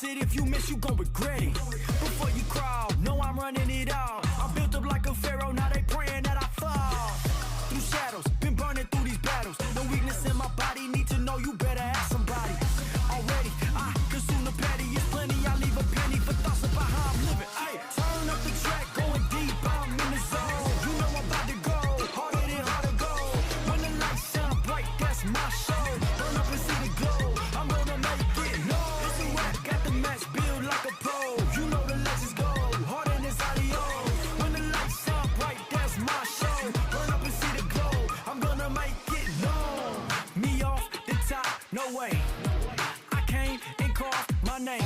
If you miss, you gon' regret it. Before you crawl, know I'm running it all. I'm built up like a pharaoh, now they praying that I fall. Through shadows, been burning through these battles. No weakness in my body, need to know you better ask somebody. Already, I consume the patty, it's plenty. I leave a penny for thoughts about how I'm living. Ay, turn up the track, going deep, I'm in the zone. You know I'm about to go, harder than hard to go. When the lights shine bright, that's my show. Burn up and see the glow, I'm gonna make it. No, it's a rap, got the match built like a pro. You know the legends go, harder than audio. When the lights shine bright, that's my show. Burn up and see the glow, I'm gonna make it. No, me off the top, no way. I came and called my name.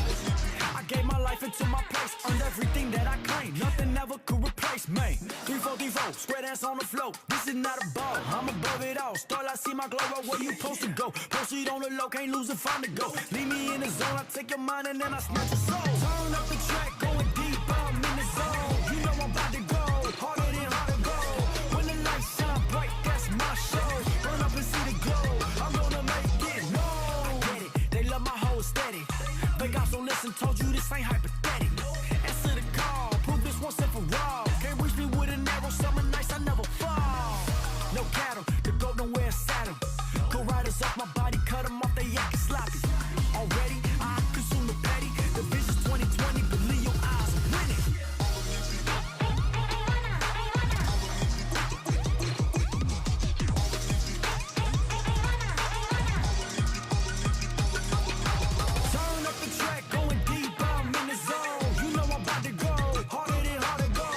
I gave my life into my place, earned everything that I claimed. Nothing ever could replace me. 3-4-3-4, square dance on the floor. This is not a ball, I'm above it all. Start, I see my glow up, where you supposed to go. Proceed on the low, can't lose if I'm to go. Leave me in the zone, I take your mind and then I snatch your soul. Turn up the track, going deep, I'm in the zone. You know I'm about to go, harder than hard to go. When the lights shine bright, that's my show. Burn up and see the glow, I'm gonna make it. No, I get it, they love my whole steady. They got so listen, told you this ain't hypothetical. Answer the call, prove this once and for all. Can't reach me with an arrow, summer nights I never fall. No cattle, the goat don't wear a saddle. Go riders off my body, cut them off, they acting sloppy. Already, I consume the patty. The vision's 2020, believe your eyes are winning. Turn up the track, going deep, I'm in the zone. You know I'm about to go, harder than hard to go.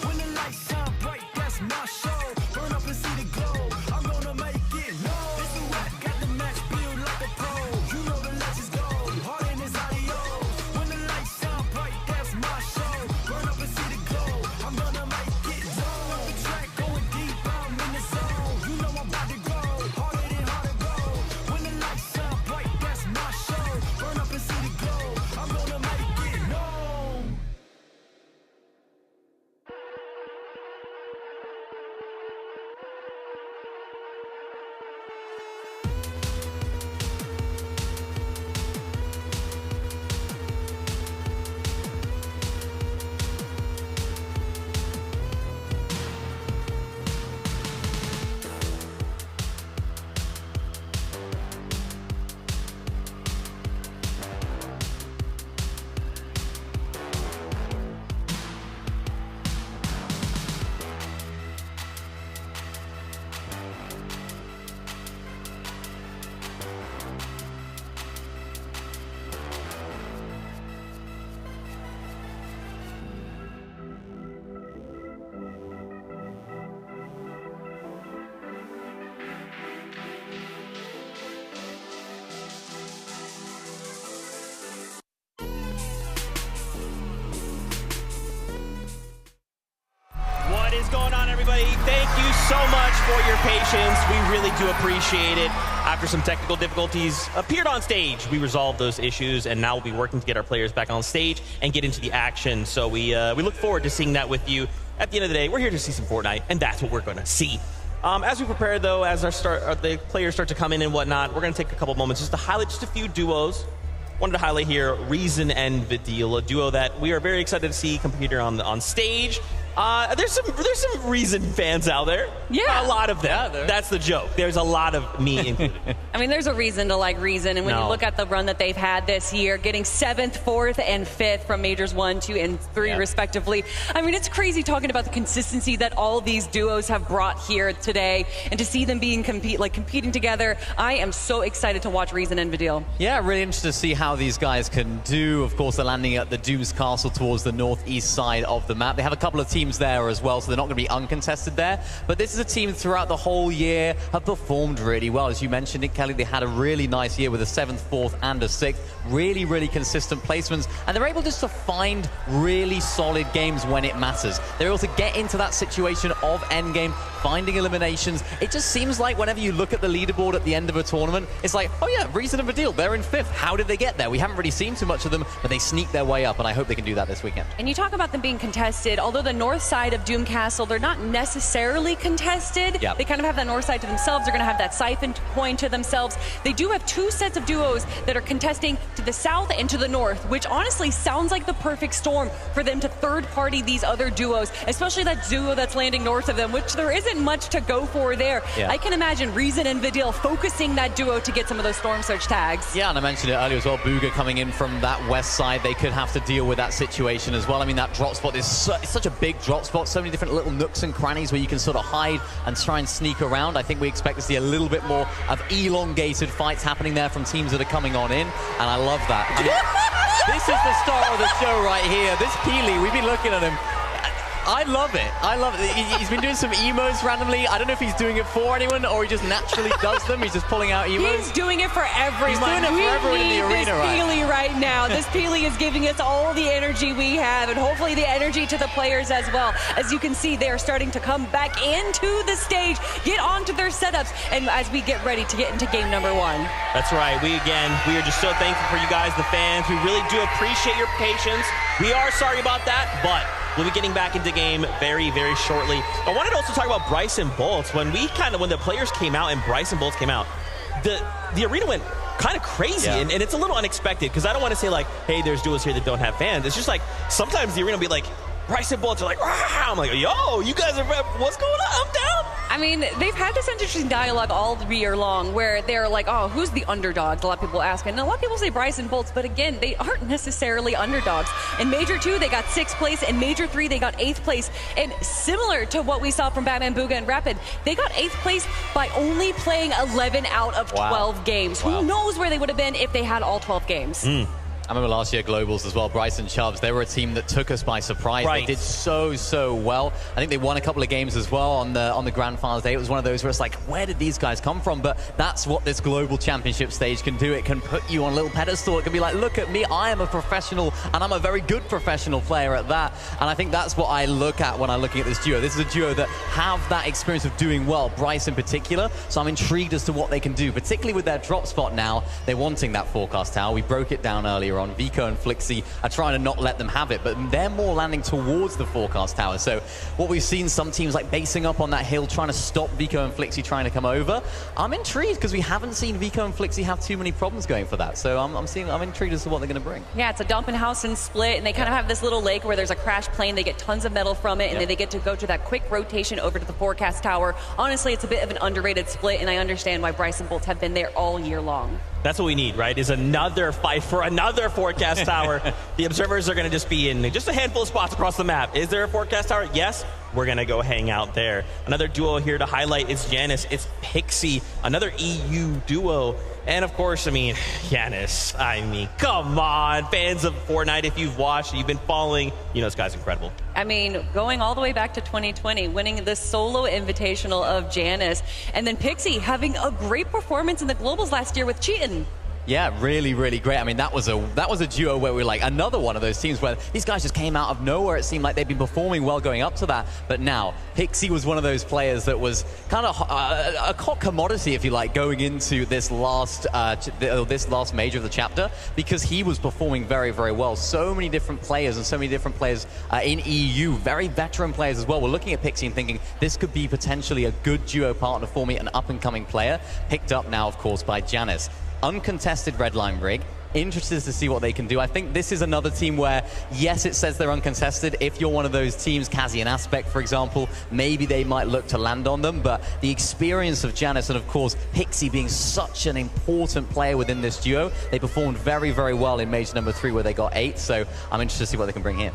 When the lights shine bright, that's my show. Burn up and see the glow, I'm gonna make it. No, it's a rap, got the match built like a pro. You know the legends go, harder than audio. When the lights shine bright, that's my show. Burn up and see the glow, I'm gonna make it. Turn up the track, going deep, I'm in the zone. You know I'm about to go, harder than hard to go. When the lights shine bright, that's my show. Burn up and see the glow, I'm gonna make it. No. What is going on, everybody? Thank you so much for your patience. We really do appreciate it. after some technical difficulties, appeared on stage. We resolved those issues, and now we'll be working to get our players back on stage and get into the action. So we look forward to seeing that with you. At the end of the day, we're here to see some Fortnite, and that's what we're going to see. As we prepare, though, as the players start to come in and whatnot, we're going to take a couple moments just to highlight just a few duos. Wanted to highlight here Reason and Vidil, a duo that we are very excited to see compete here on stage. There's some Reason fans out there. Yeah. A lot of them. Yeah, that's the joke. There's a lot of me included. I mean, there's a reason to like Reason. And when you look at the run that they've had this year, getting 7th, 4th, and 5th from Majors 1, 2, and 3, respectively. I mean, it's crazy talking about the consistency that all these duos have brought here today. And to see them being competing together, I am so excited to watch Reason and Vidil. Yeah, really interested to see how these guys can do. Of course, they're landing at the Doom's Castle towards the northeast side of the map. They have a couple of teams there as well, so they're not going to be uncontested there. But this is a team throughout the whole year have performed really well. As you mentioned it, Kelly, they had a really nice year with a 7th, 4th, and a 6th. Really, really consistent placements. And they're able just to find really solid games when it matters. They're able to get into that situation of endgame, finding eliminations. It just seems like whenever you look at the leaderboard at the end of a tournament, it's like, oh yeah, Reason and Vidil, they're in 5th. How did they get there? We haven't really seen too much of them, but they sneak their way up, and I hope they can do that this weekend. And you talk about them being contested. Although the north side of Doom Castle, they're not necessarily contested. Yep. They kind of have that north side to themselves. They're going to have that siphon point to themselves. They do have 2 sets of duos that are contesting to the south and to the north, which honestly sounds like the perfect storm for them to third-party these other duos, especially that duo that's landing north of them, which there isn't much to go for there. Yeah. I can imagine Reason and Vidil focusing that duo to get some of those Storm Surge tags. Yeah, and I mentioned it earlier as well, Booga coming in from that west side, they could have to deal with that situation as well. I mean, that drop spot is it's such a big drop spot, so many different little nooks and crannies where you can sort of hide and try and sneak around. I think we expect to see a little bit more of elongated fights happening there from teams that are coming on in, and I love that. I mean, this is the start of the show right here. This Peely, we've been looking at him. I love it. I love it. He's been doing some emotes randomly. I don't know if he's doing it for anyone or he just naturally does them. He's just pulling out emotes. He's doing it for everyone. He's doing it for everyone in the arena, right? This Peely right now. This Peely is giving us all the energy we have and hopefully the energy to the players as well. As you can see, they are starting to come back into the stage, get onto their setups, and as we get ready to get into game number 1. That's right. We are just so thankful for you guys, the fans. We really do appreciate your patience. We are sorry about that, but we'll be getting back into game very, very shortly. I wanted to also talk about Bryson Bolts. When the players came out and Bryson Bolts came out, the arena went kind of crazy, and it's a little unexpected because I don't want to say like, hey, there's duos here that don't have fans. It's just like sometimes the arena will be like, Bryson Bolts are like, rah! I'm like, yo, you guys are, what's going on? I'm down. I mean, they've had this interesting dialogue all year long where they're like, oh, who's the underdogs? A lot of people ask. And a lot of people say Bryson Bolts, but again, they aren't necessarily underdogs. In Major 2, they got 6th place. In Major 3, they got 8th place. And similar to what we saw from Batman, Booga, and Rapid, they got 8th place by only playing 11 out of 12 games. Who knows where they would have been if they had all 12 games? I remember last year Globals as well, Bryson Chubbs, they were a team that took us by surprise. Right. They did so well. I think they won a couple of games as well on the Grand Finals day. It was one of those where it's like, where did these guys come from? But that's what this global championship stage can do. It can put you on a little pedestal. It can be like, look at me, I am a professional, and I'm a very good professional player at that. And I think that's what I look at when I'm looking at this duo. This is a duo that have that experience of doing well, Bryce in particular. So I'm intrigued as to what they can do, particularly with their drop spot now. They're wanting that forecast tower. We broke it down earlier on. Vico and Flixie are trying to not let them have it, but they're more landing towards the forecast tower. So what we've seen, some teams like basing up on that hill, trying to stop Vico and Flixie trying to come over. I'm intrigued because we haven't seen Vico and Flixie have too many problems going for that. So I'm intrigued as to what they're going to bring. Yeah, it's a dumping house and split, and they kind of have this little lake where there's a crash plane. They get tons of metal from it, and then they get to go to that quick rotation over to the forecast tower. Honestly, it's a bit of an underrated split, and I understand why Bryson Bolts have been there all year long. That's what we need, right? Is another fight for another forecast tower. The observers are going to just be in just a handful of spots across the map. Is there a forecast tower? Yes. We're going to go hang out there. Another duo here to highlight is Janus. It's Pixie, another EU duo. And of course, I mean, Janus. I mean, come on, fans of Fortnite, if you've watched, you've been following, you know this guy's incredible. I mean, going all the way back to 2020, winning the solo invitational of Janus. And then Pixie having a great performance in the Globals last year with Cheatin'. Yeah, really, really great. I mean, that was a duo where we were like another one of those teams where these guys just came out of nowhere. It seemed like they'd been performing well going up to that, but now Pixie was one of those players that was kind of a hot commodity, if you like, going into this last major of the chapter, because he was performing very, very well. So many different players and so many different players in EU, very veteran players as well. We're looking at Pixie and thinking this could be potentially a good duo partner for me, an up-and-coming player, picked up now, of course, by Janice. Uncontested red line rig. Interested to see what they can do. I think this is another team where, yes, it says they're uncontested. If you're one of those teams, Kazi and Aspect, for example, maybe they might look to land on them. But the experience of Janice and, of course, Pixie being such an important player within this duo, they performed very, very well in Major number 3 where they got 8. So I'm interested to see what they can bring here.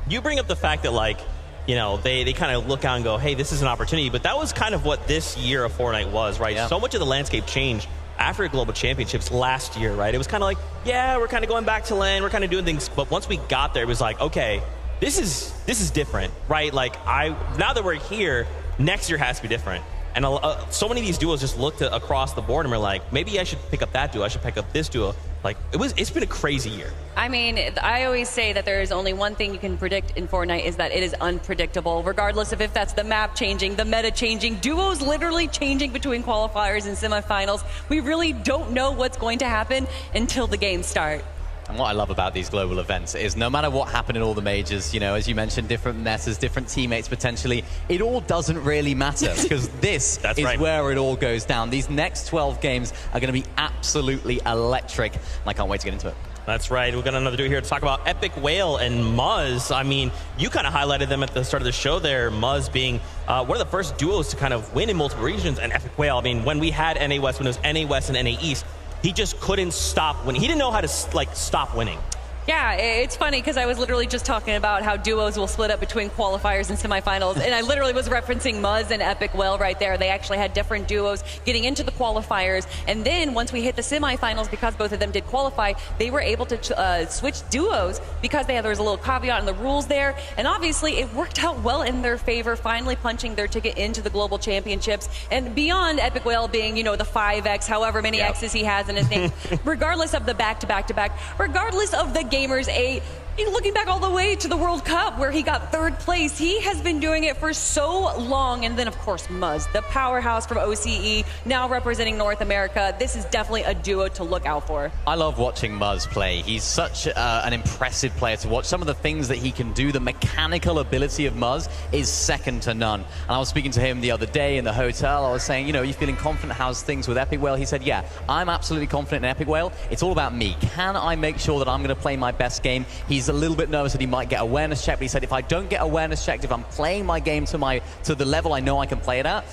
You bring up the fact that, like, you know, they kind of look out and go, hey, this is an opportunity. But that was kind of what this year of Fortnite was, right? Yeah. So much of the landscape changed after Global Championships last year, right? It was kind of like, yeah, we're kind of going back to LAN, we're kind of doing things, but once we got there, it was like, okay, this is different, right? Like, now that we're here, next year has to be different. And so many of these duos just looked across the board and were like, maybe I should pick up that duo, I should pick up this duo. Like, it's been a crazy year. I mean, I always say that there is only one thing you can predict in Fortnite, is that it is unpredictable, regardless of if that's the map changing, the meta changing, duos literally changing between qualifiers and semifinals. We really don't know what's going to happen until the games start. And what I love about these global events is no matter what happened in all the majors, you know, as you mentioned, different metas, different teammates potentially, it all doesn't really matter, because this is right where it all goes down. These next 12 games are going to be absolutely electric, and I can't wait to get into it. That's right. We've got another duo here to talk about Epic Whale and Muzz. I mean, you kind of highlighted them at the start of the show there, Muzz being one of the first duos to kind of win in multiple regions, and Epic Whale, I mean, when we had NA West, when it was NA West and NA East, he just couldn't stop winning. He didn't know how to, like, stop winning. Yeah, it's funny because I was literally just talking about how duos will split up between qualifiers and semifinals, and I literally was referencing Muzz and Epic Whale right there. They actually had different duos getting into the qualifiers, and then once we hit the semifinals, because both of them did qualify, they were able to switch duos because there was a little caveat in the rules there, and obviously it worked out well in their favor, finally punching their ticket into the Global Championships. And beyond Epic Whale being, you know, the 5X, however many X's he has in his name, regardless of the back-to-back-to-back, regardless of the gamers, looking back all the way to the World Cup where he got 3rd place, he has been doing it for so long. And then, of course, Muzz, the powerhouse from OCE, now representing North America. This is definitely a duo to look out for. I love watching Muzz play. He's such an impressive player to watch. Some of the things that he can do, the mechanical ability of Muzz is second to none. And I was speaking to him the other day in the hotel. I was saying, you know, are you feeling confident? How's things with Epic Whale? He said, yeah, I'm absolutely confident in Epic Whale. It's all about me. Can I make sure that I'm going to play my best game? He's a little bit nervous that he might get awareness checked, but he said, if I don't get awareness checked, if I'm playing my game to the level I know I can play it at,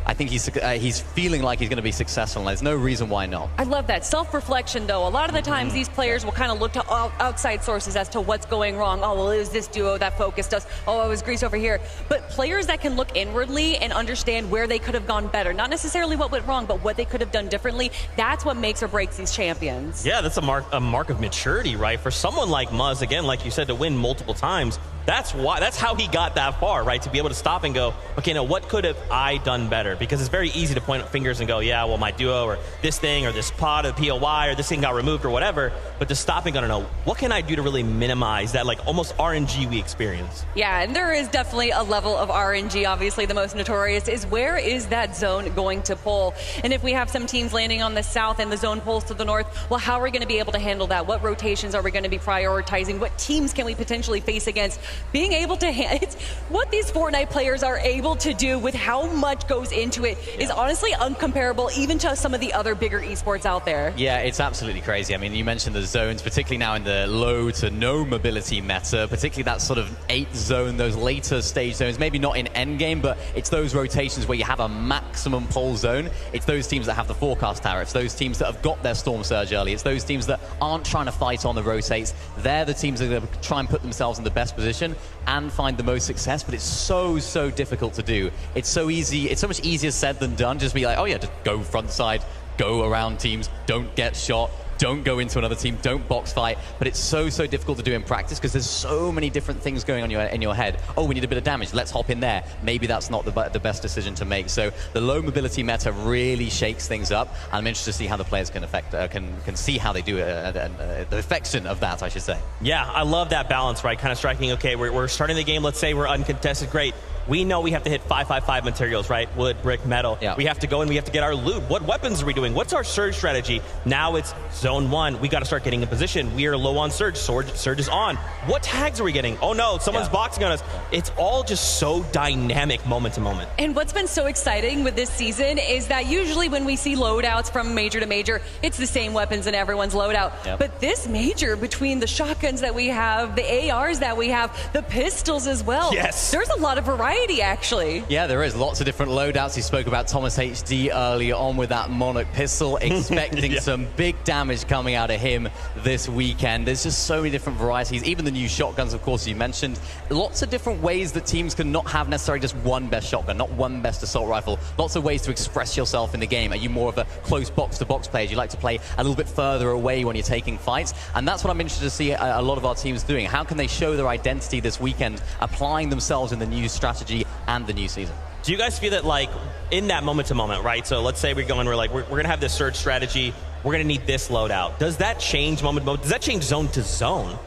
I think he's feeling like he's going to be successful, and there's no reason why not. I love that. Self-reflection, though. A lot of the times, these players will kind of look to outside sources as to what's going wrong. Oh, well, it was this duo that focused us. Oh, it was Greece over here. But players that can look inwardly and understand where they could have gone better, not necessarily what went wrong, but what they could have done differently, that's what makes or breaks these champions. Yeah, that's a mark of maturity, right? For someone like Muzz, again, like you said, to win multiple times, that's how he got that far, right? To be able to stop and go, okay, now what could have I done better? Because it's very easy to point fingers and go, yeah, well, my duo or this thing or this pod or the POY or this thing got removed or whatever. But to stop and go, no, what can I do to really minimize that, like, almost RNG we experience? Yeah, and there is definitely a level of RNG. Obviously, the most notorious is where is that zone going to pull? And if we have some teams landing on the south and the zone pulls to the north, well, how are we going to be able to handle that? What rotations are we going to be prioritizing? What teams can we potentially face against? Being able to it's what these Fortnite players are able to do with how much goes into it is honestly uncomparable even to some of the other bigger esports out there. Yeah, it's absolutely crazy. I mean, you mentioned the zones, particularly now in the low to no mobility meta, particularly that sort of 8th zone, those later stage zones, maybe not in endgame, but it's those rotations where you have a maximum pull zone. It's those teams that have the forecast tower. It's those teams that have got their storm surge early. It's those teams that aren't trying to fight on the rotates. They're the teams that are going to try and put themselves in the best position and find the most success, but it's so difficult to do. It's so easy. It's so much easier said than done. Just be like, oh yeah, just go front side, go around teams, don't get shot, don't go into another team, don't box fight. But it's so difficult to do in practice because there's so many different things going on in your head. Oh, we need a bit of damage, let's hop in there. Maybe that's not the best decision to make. So the low mobility meta really shakes things up. I'm interested to see how the players can see how they do the affection of that, I should say. Yeah, I love that balance, right? Kind of striking, okay, we're starting the game, let's say we're uncontested, great. We know we have to hit 5-5-5 materials, right? Wood, brick, metal. Yeah. We have to go and we have to get our loot. What weapons are we doing? What's our surge strategy? Now it's zone 1. We got to start getting in position. We are low on surge. Surge is on. What tags are we getting? Oh no, someone's boxing on us. It's all just so dynamic moment to moment. And what's been so exciting with this season is that usually when we see loadouts from major to major, it's the same weapons in everyone's loadout. Yep. But this major, between the shotguns that we have, the ARs that we have, the pistols as well. Yes. There's a lot of variety, actually. Yeah, there is lots of different loadouts. He spoke about Thomas HD earlier on with that Monarch pistol, expecting some big damage coming out of him this weekend. There's just so many different varieties. Even the new shotguns, of course, you mentioned. Lots of different ways that teams can not have necessarily just one best shotgun, not one best assault rifle. Lots of ways to express yourself in the game. Are you more of a close box-to-box player? Do you like to play a little bit further away when you're taking fights? And that's what I'm interested to see a lot of our teams doing. How can they show their identity this weekend, applying themselves in the new strategy and the new season? Do you guys feel that, like, in that moment to moment, right? So let's say we're going to have this surge strategy. We're going to need this loadout. Does that change moment to moment? Does that change zone to zone?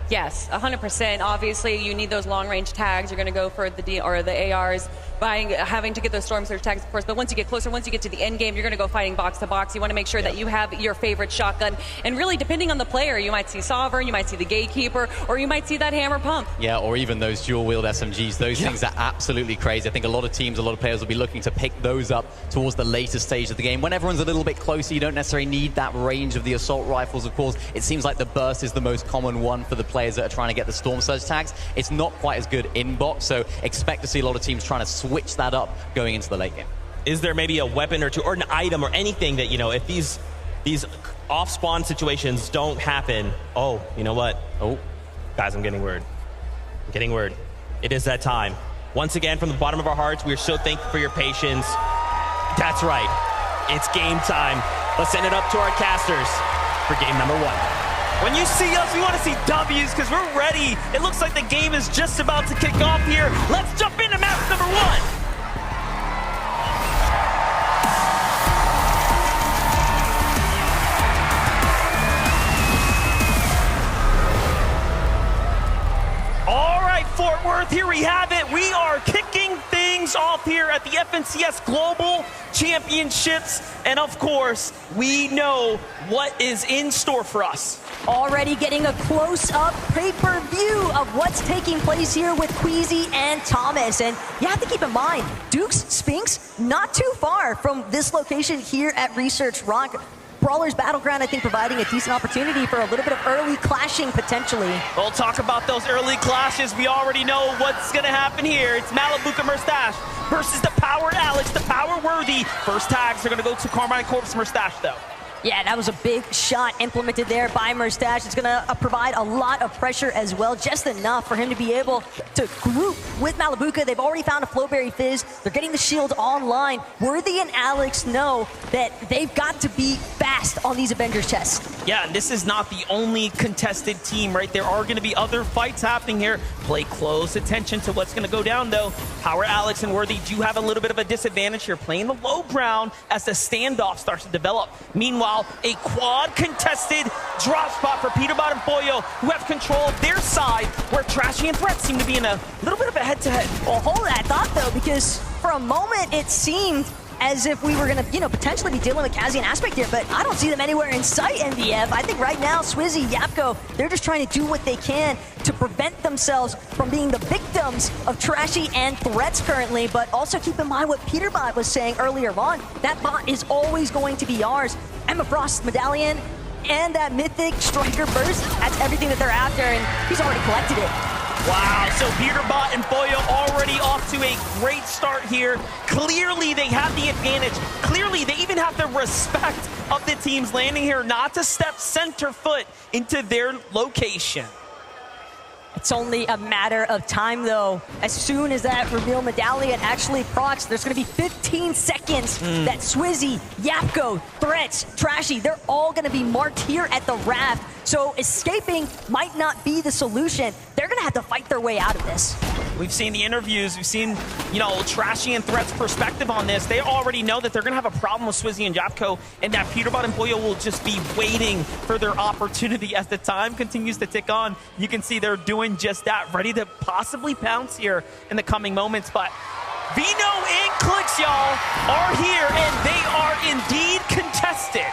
Yes, 100%. Obviously, you need those long-range tags. You're going to go for the ARs, having to get those storm surge tags, of course. But once you get closer, once you get to the end game, you're going to go fighting box to box. You want to make sure that you have your favorite shotgun. And really, depending on the player, you might see Sovereign, you might see the Gatekeeper, or you might see that Hammer Pump. Yeah, or even those dual-wield SMGs. Those things are absolutely crazy. I think a lot of teams, a lot of players will be looking to pick those up towards the later stage of the game. When everyone's a little bit closer, you don't necessarily need that range of the assault rifles, of course. It seems like the burst is the most common one for the players that are trying to get the storm surge tags. It's not quite as good in box, so expect to see a lot of teams trying to switch that up going into the late game. Is there maybe a weapon or two or an item or anything that, you know, if these off-spawn situations don't happen, oh, you know what? Oh, guys, I'm getting word. I'm getting word. It is that time. Once again, from the bottom of our hearts, we are so thankful for your patience. That's right. It's game time. Let's send it up to our casters for game number 1. When you see us, we want to see W's because we're ready. It looks like the game is just about to kick off here. Let's jump into match number 1. Fort Worth, here we have it. We are kicking things off here at the FNCS Global Championships. And of course, we know what is in store for us. Already getting a close-up pay-per-view of what's taking place here with Queasy and Thomas. And you have to keep in mind, Duke's Sphinx not too far from this location here at Research Rock. Brawler's Battleground, I think, providing a decent opportunity for a little bit of early clashing, potentially. We'll talk about those early clashes. We already know what's going to happen here. It's Malibuca Murstache versus the Power Alex, the Power Worthy. First tags are going to go to Carmine Corpse Murstache, though. Yeah, that was a big shot implemented there by Murstache. It's going to provide a lot of pressure as well, just enough for him to be able to group with Malibuca. They've already found a Flowberry Fizz. They're getting the shield online. Worthy and Alex know that they've got to be fast on these Avengers chests. Yeah, and this is not the only contested team, right? There are going to be other fights happening here. Play close attention to what's going to go down, though. Power Alex and Worthy do have a little bit of a disadvantage here, playing the low ground as the standoff starts to develop. Meanwhile, a quad contested drop spot for Peterbot and Boyo, who have control of their side, where Trashy and Threat seem to be in a little bit of a head-to-head. Well, hold that thought, though, because for a moment it seemed as if we were going to, potentially be dealing with Kazi and Aspect here, but I don't see them anywhere in sight, NBF. I think right now, Swizzy, Yapko, they're just trying to do what they can to prevent themselves from being the victims of Trashy and Threats currently, but also keep in mind what Peterbot was saying earlier on. That bot is always going to be ours. Emma Frost's Medallion and that Mythic Striker Burst, that's everything that they're after, and he's already collected it. Wow, so Peterbot and Boyo already off to a great start here. Clearly, they have the advantage. Clearly, they even have the respect of the teams landing here not to step center foot into their location. It's only a matter of time, though. As soon as that reveal medallion actually procs, there's going to be 15 seconds that Swizzy, Yapko, Threats, Trashy, they're all going to be marked here at the raft. So escaping might not be the solution. They're going to have to fight their way out of this. We've seen the interviews. We've seen, Trashy and Threat's perspective on this. They already know that they're going to have a problem with Swizzy and Yapko, and that Peterbot and Boyo will just be waiting for their opportunity as the time continues to tick on. You can see they're doing just that, ready to possibly pounce here in the coming moments. But Vino and Clix, y'all, are here, and they are indeed contested.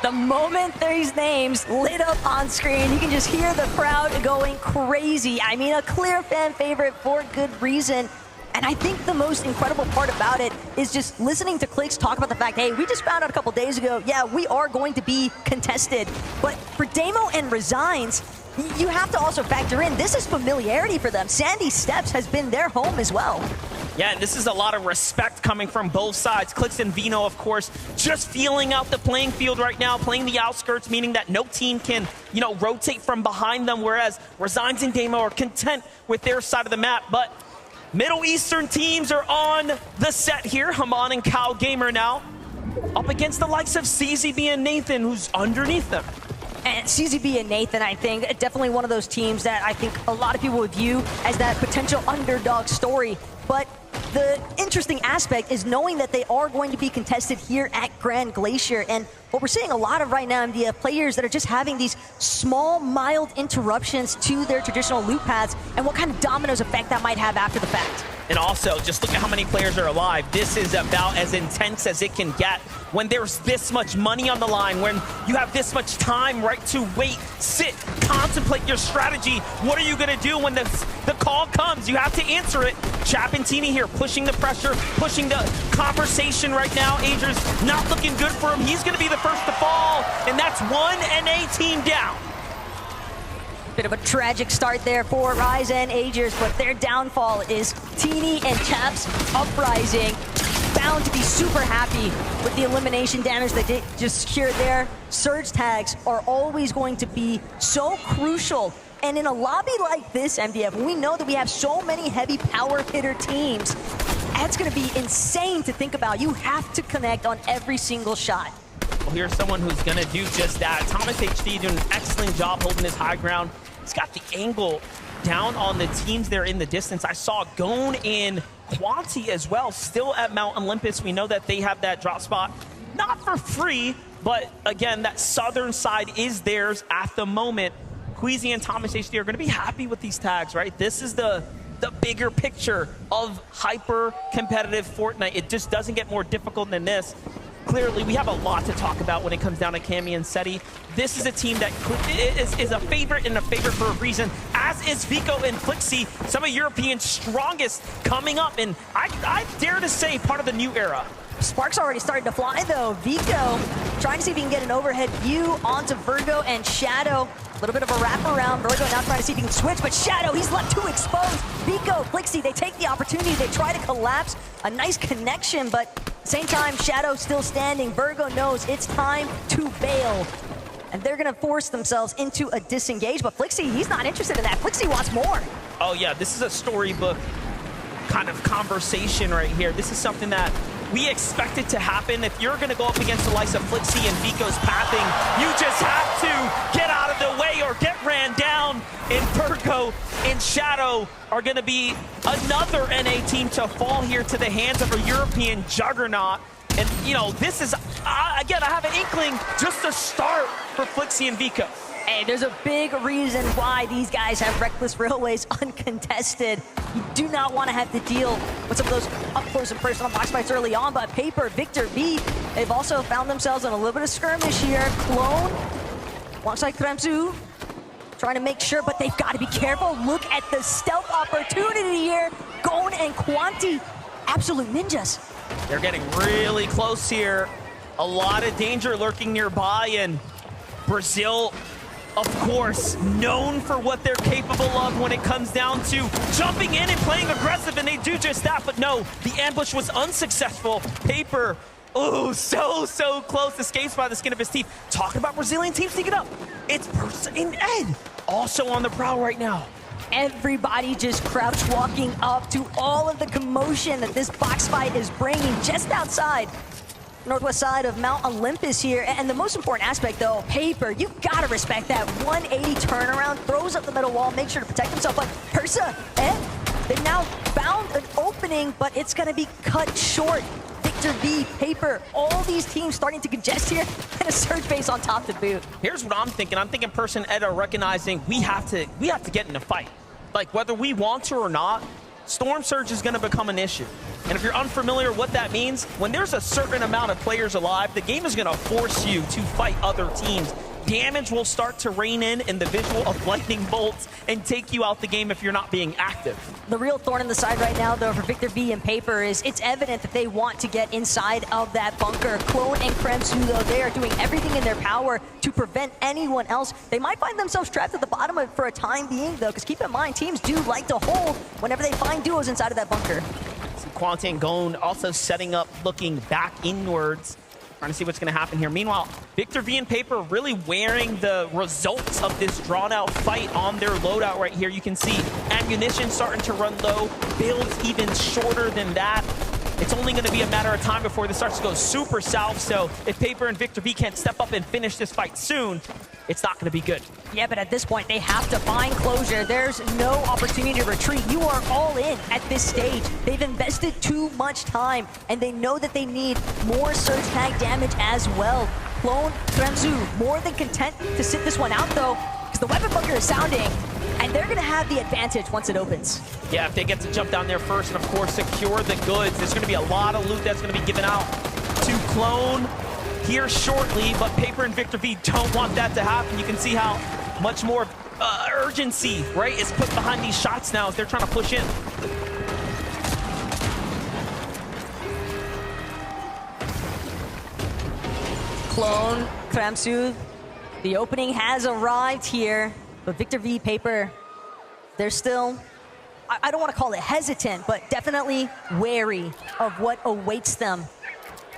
The moment these names lit up on screen, you can just hear the crowd going crazy. I mean, a clear fan favorite for good reason. And I think the most incredible part about it is just listening to Clix talk about the fact, hey, we just found out a couple days ago, yeah, we are going to be contested. But for Damo and Resigns, you have to also factor in, this is familiarity for them. Sandy Steps has been their home as well. Yeah, and this is a lot of respect coming from both sides. Clix and Vino, of course, just feeling out the playing field right now, playing the outskirts, meaning that no team can, rotate from behind them, whereas Resigns and Damo are content with their side of the map. But Middle Eastern teams are on the set here. Haman and Cow Gamer now up against the likes of CZB and Nathan, who's underneath them. And CZB and Nathan, I think, definitely one of those teams that I think a lot of people would view as that potential underdog story. But the interesting aspect is knowing that they are going to be contested here at Grand Glacier. And what we're seeing a lot of right now, MDF players that are just having these small, mild interruptions to their traditional loot paths, and what kind of dominoes effect that might have after the fact. And also, just look at how many players are alive. This is about as intense as it can get when there's this much money on the line, when you have this much time, right, to wait, sit, contemplate your strategy. What are you going to do when the call comes? You have to answer it. Chapentini here pushing the pressure, pushing the conversation right now. Ager's not looking good for him. He's going to be the first to fall, and that's one NA team down. Bit of a tragic start there for Rise and Agers, but their downfall is Teeny and Chaps Uprising. Bound to be super happy with the elimination damage they did just secured there. Surge tags are always going to be so crucial. And in a lobby like this, MDF, we know that we have so many heavy power hitter teams. That's going to be insane to think about. You have to connect on every single shot. Well, here's someone who's going to do just that. Thomas HD doing an excellent job holding his high ground. He's got the angle down on the teams there in the distance. I saw Gone and Quanti as well, still at Mount Olympus. We know that they have that drop spot, not for free, but again, that southern side is theirs at the moment. Queasy and Thomas HD are going to be happy with these tags, right? This is the bigger picture of hyper-competitive Fortnite. It just doesn't get more difficult than this. Clearly, we have a lot to talk about when it comes down to Cammy and Seti. This is a team that is a favorite and a favorite for a reason, as is Vico and Flixie, some of Europeans' strongest coming up. And I dare to say part of the new era. Sparks already started to fly, though. Vico trying to see if he can get an overhead view onto Virgo and Shadow. A little bit of a wraparound. Virgo now trying to see if he can switch, but Shadow, he's left too exposed. Vico, Flixie, they take the opportunity. They try to collapse. A nice connection, but at the same time, Shadow still standing. Virgo knows it's time to bail. And they're going to force themselves into a disengage, but Flixie, he's not interested in that. Flixie wants more. Oh, yeah, this is a storybook kind of conversation right here. This is something that we expect it to happen. If you're going to go up against the likes of Flixie and Vico's pathing, you just have to get out of the way or get ran down. And Virgo and Shadow are going to be another NA team to fall here to the hands of a European juggernaut. And, this is, again, I have an inkling just a start for Flixie and Vico. Hey, there's a big reason why these guys have Reckless Railways uncontested. You do not want to have to deal with some of those up-close and personal box fights early on, but Paper, Victor, V, they've also found themselves in a little bit of skirmish here. Clone, alongside Kremzu, trying to make sure, but they've got to be careful. Look at the stealth opportunity here. Gone and Quanti, absolute ninjas. They're getting really close here. A lot of danger lurking nearby, and Brazil, of course, known for what they're capable of when it comes down to jumping in and playing aggressive, and they do just that. But no, the ambush was unsuccessful. Paper, oh, so close, escapes by the skin of his teeth. Talking about Brazilian teams sneaking up. It's Persa and Ed also on the prowl right now. Everybody just crouch walking up to all of the commotion that this box fight is bringing just outside northwest side of Mount Olympus here. And the most important aspect, though, Paper, you gotta respect that 180 turnaround, throws up the middle wall, makes sure to protect himself. But Persa, they've now found an opening, but it's gonna be cut short. Victor V, Paper, all these teams starting to congest here, and a Surge base on top to boot. Here's what I'm thinking. I'm thinking Persa and Ed are recognizing we have to get in a fight. Like, whether we want to or not, Storm Surge is going to become an issue. And if you're unfamiliar what that means, when there's a certain amount of players alive, the game is going to force you to fight other teams. Damage will start to rain in the visual of lightning bolts and take you out the game if you're not being active. The real thorn in the side right now, though, for Victor V and Paper is it's evident that they want to get inside of that bunker. Clone and Kremsu, though, they are doing everything in their power to prevent anyone else. They might find themselves trapped at the bottom of it for a time being, though, because keep in mind, teams do like to hold whenever they find duos inside of that bunker. Quante and Gone also setting up, looking back inwards, trying to see what's going to happen here. Meanwhile, Victor V and Paper really wearing the results of this drawn-out fight on their loadout right here. You can see ammunition starting to run low, builds even shorter than that. It's only going to be a matter of time before this starts to go super south, so if Paper and Victor V can't step up and finish this fight soon, it's not going to be good. Yeah, but at this point, they have to find closure. There's no opportunity to retreat. You are all in at this stage. They've invested too much time, and they know that they need more surge tag damage as well. Clone, Kremsu, more than content to sit this one out, though, because the weapon bunker is sounding, and they're going to have the advantage once it opens. Yeah, if they get to jump down there first and, of course, secure the goods, there's going to be a lot of loot that's going to be given out to Clone here shortly, but Paper and Victor V don't want that to happen. You can see how much more urgency, right, is put behind these shots now as they're trying to push in. Clone, Kremsu, the opening has arrived here, but Victor V, Paper, they're still, I don't want to call it hesitant, but definitely wary of what awaits them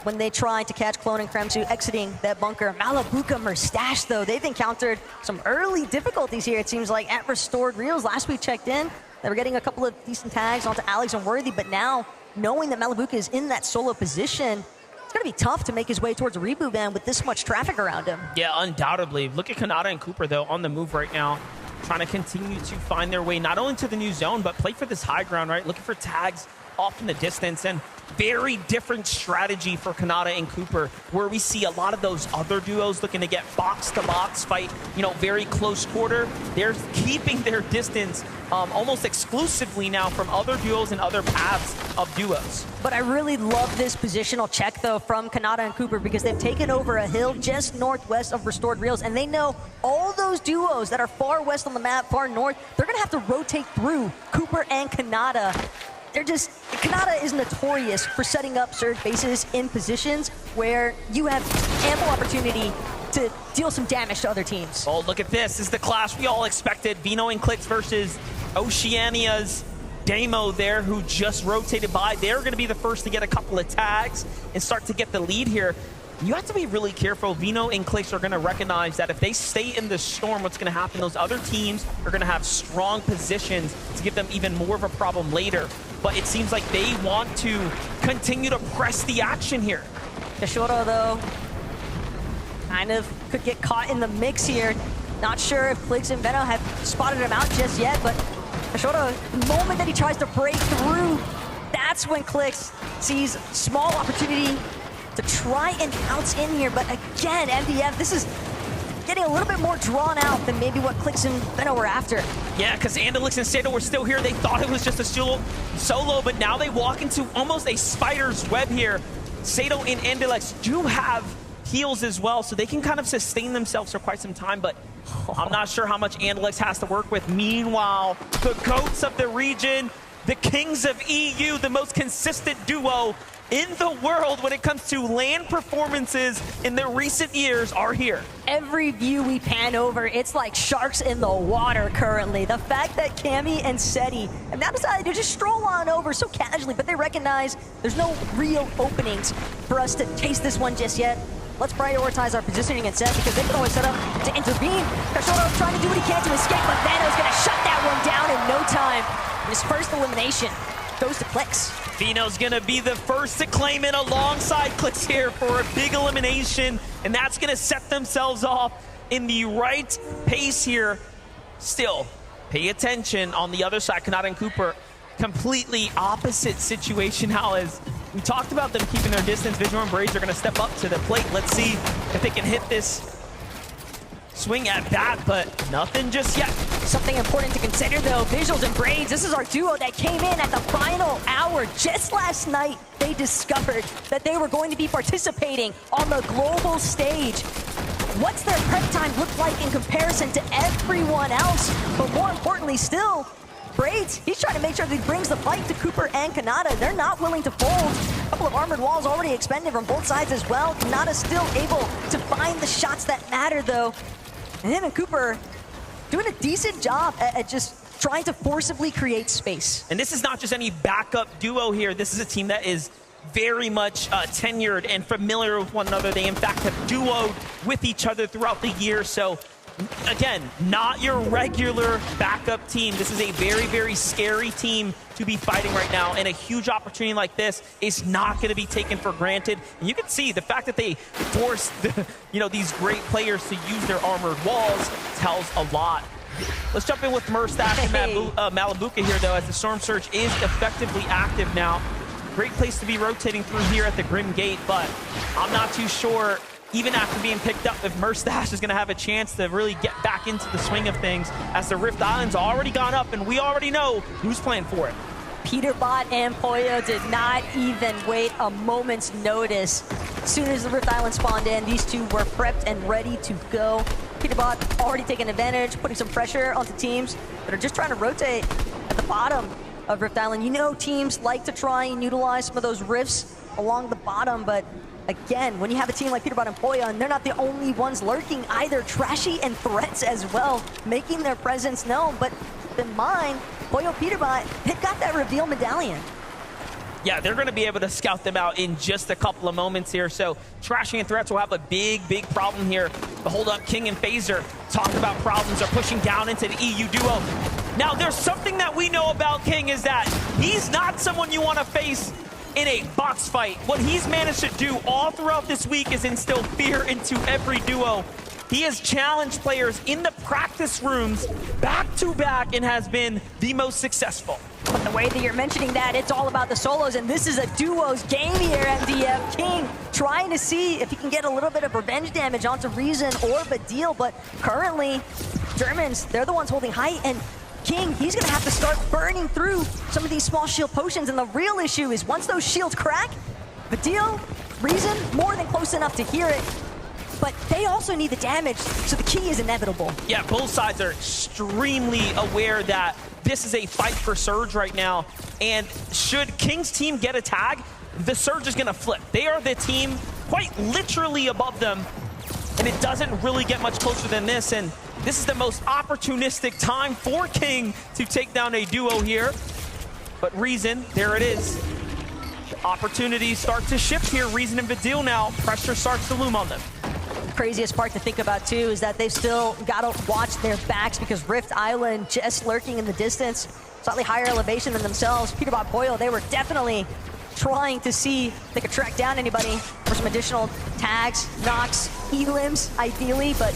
when they try to catch Clone and Kremsu exiting that bunker. Malabuka Merstash, though, they've encountered some early difficulties here, it seems like, at Restored Reels. Last we checked in, they were getting a couple of decent tags onto Alex and Worthy, but now, knowing that Malabuka is in that solo position, it's going to be tough to make his way towards a reboot van with this much traffic around him. Yeah, undoubtedly. Look at Kanata and Cooper, though, on the move right now, trying to continue to find their way not only to the new zone, but play for this high ground, right? Looking for tags off in the distance, and very different strategy for Kanata and Cooper, where we see a lot of those other duos looking to get box-to-box fight, you know, very close quarter. They're keeping their distance almost exclusively now from other duos and other paths of duos. But I really love this positional check, though, from Kanata and Cooper, because they've taken over a hill just northwest of Restored Reels, and they know all those duos that are far west on the map, far north, they're going to have to rotate through Cooper and Kanata. Kanata is notorious for setting up surge bases in positions where you have ample opportunity to deal some damage to other teams. Oh, look at this. This is the clash we all expected. Vino and Clix versus Oceania's Damo there, who just rotated by. They're going to be the first to get a couple of tags and start to get the lead here. You have to be really careful. Vino and Clix are going to recognize that if they stay in the storm, what's going to happen? Those other teams are going to have strong positions to give them even more of a problem later. But it seems like they want to continue to press the action here. Kashoro, though, kind of could get caught in the mix here. Not sure if Clix and Veno have spotted him out just yet, but Kashoro, the moment that he tries to break through, that's when Clix sees small opportunity to try and bounce in here. But again, MDF, this is getting a little bit more drawn out than maybe what Clix and Veno were after. Yeah, because Andalix and Sato were still here. They thought it was just a solo, but now they walk into almost a spider's web here. Sato and Andalix do have heals as well, so they can kind of sustain themselves for quite some time, but I'm not sure how much Andalix has to work with. Meanwhile, the GOATs of the region, the kings of EU, the most consistent duo in the world when it comes to LAN performances in the recent years, are here. Every view we pan over, it's like sharks in the water currently. The fact that Cammy and Seti have now decided to just stroll on over so casually, but they recognize there's no real openings for us to taste this one just yet. let's prioritize our positioning instead, because they can always set up to intervene. Cachorro trying to do what he can to escape, but Vano's going to shut that one down in no time. His first elimination goes to Clix. Vino's gonna be the first to claim it alongside Clix here for a big elimination, and that's gonna set themselves off in the right pace here. Still, pay attention on the other side. Kanata and Cooper, completely opposite situation now. As we talked about them keeping their distance, Visual and Braids are gonna step up to the plate. Let's see if they can hit this swing at bat, but nothing just yet. Something important to consider though, Visuals and Braids, this is our duo that came in at the final hour. Just last night, they discovered that they were going to be participating on the global stage. What's their prep time look like in comparison to everyone else? But more importantly still, Braids, he's trying to make sure that he brings the fight to Cooper and Kanata. They're not willing to fold. A couple of armored walls already expended from both sides as well. Kanata still able to find the shots that matter though. And him and Cooper doing a decent job at just trying to forcibly create space. And this is not just any backup duo here. This is a team that is very much tenured and familiar with one another. They, in fact, have duoed with each other throughout the year. So, again, not your regular backup team. This is a very, very scary team to be fighting right now, and a huge opportunity like this is not going to be taken for granted. And you can see the fact that they forced these great players to use their armored walls tells a lot. Let's jump in with Merstash and Malabuka here, though, as the Storm Surge is effectively active now. Great place to be rotating through here at the Grim Gate, but I'm not too sure, even after being picked up, if Merstash is going to have a chance to really get back into the swing of things, as the Rift Island's already gone up, and we already know who's playing for it. Peterbot and Pollo did not even wait a moment's notice. As soon as the Rift Island spawned in, these two were prepped and ready to go. Peterbot already taking advantage, putting some pressure onto teams that are just trying to rotate at the bottom of Rift Island. You know, teams like to try and utilize some of those rifts along the bottom, but again, when you have a team like Peterbot and Pollo, and they're not the only ones lurking either, Trashy and Threats as well, making their presence known. But keep in mind, Pollo Peterbot, they've got that reveal medallion. Yeah, they're going to be able to scout them out in just a couple of moments here. So Trashy and Threats will have a big, big problem here. The hold up King and Phaser, talking about problems, are pushing down into the EU duo. Now, there's something that we know about King, is that he's not someone you want to face in a box fight. What he's managed to do all throughout this week is instill fear into every duo. He has challenged players in the practice rooms back to back and has been the most successful. But the way that you're mentioning that, it's all about the solos, and this is a duos game here, MDF. King trying to see if he can get a little bit of revenge damage onto Reason or Badil, but currently, Germans, they're the ones holding height, and King, he's gonna have to start burning through some of these small shield potions, and the real issue is once those shields crack, Badil, Reason, more than close enough to hear it, but they also need the damage, so the key is inevitable. Yeah, both sides are extremely aware that this is a fight for Surge right now, and should King's team get a tag, the Surge is gonna flip. They are the team quite literally above them, and it doesn't really get much closer than this, and this is the most opportunistic time for King to take down a duo here. But Reason, there it is. Opportunities start to shift here. Reason and Badil now. Pressure starts to loom on them. Craziest part to think about too is that they've still got to watch their backs, because Rift Island just lurking in the distance, slightly higher elevation than themselves. Peterbot Pollo, they were definitely trying to see if they could track down anybody for some additional tags, knocks, elims, ideally, but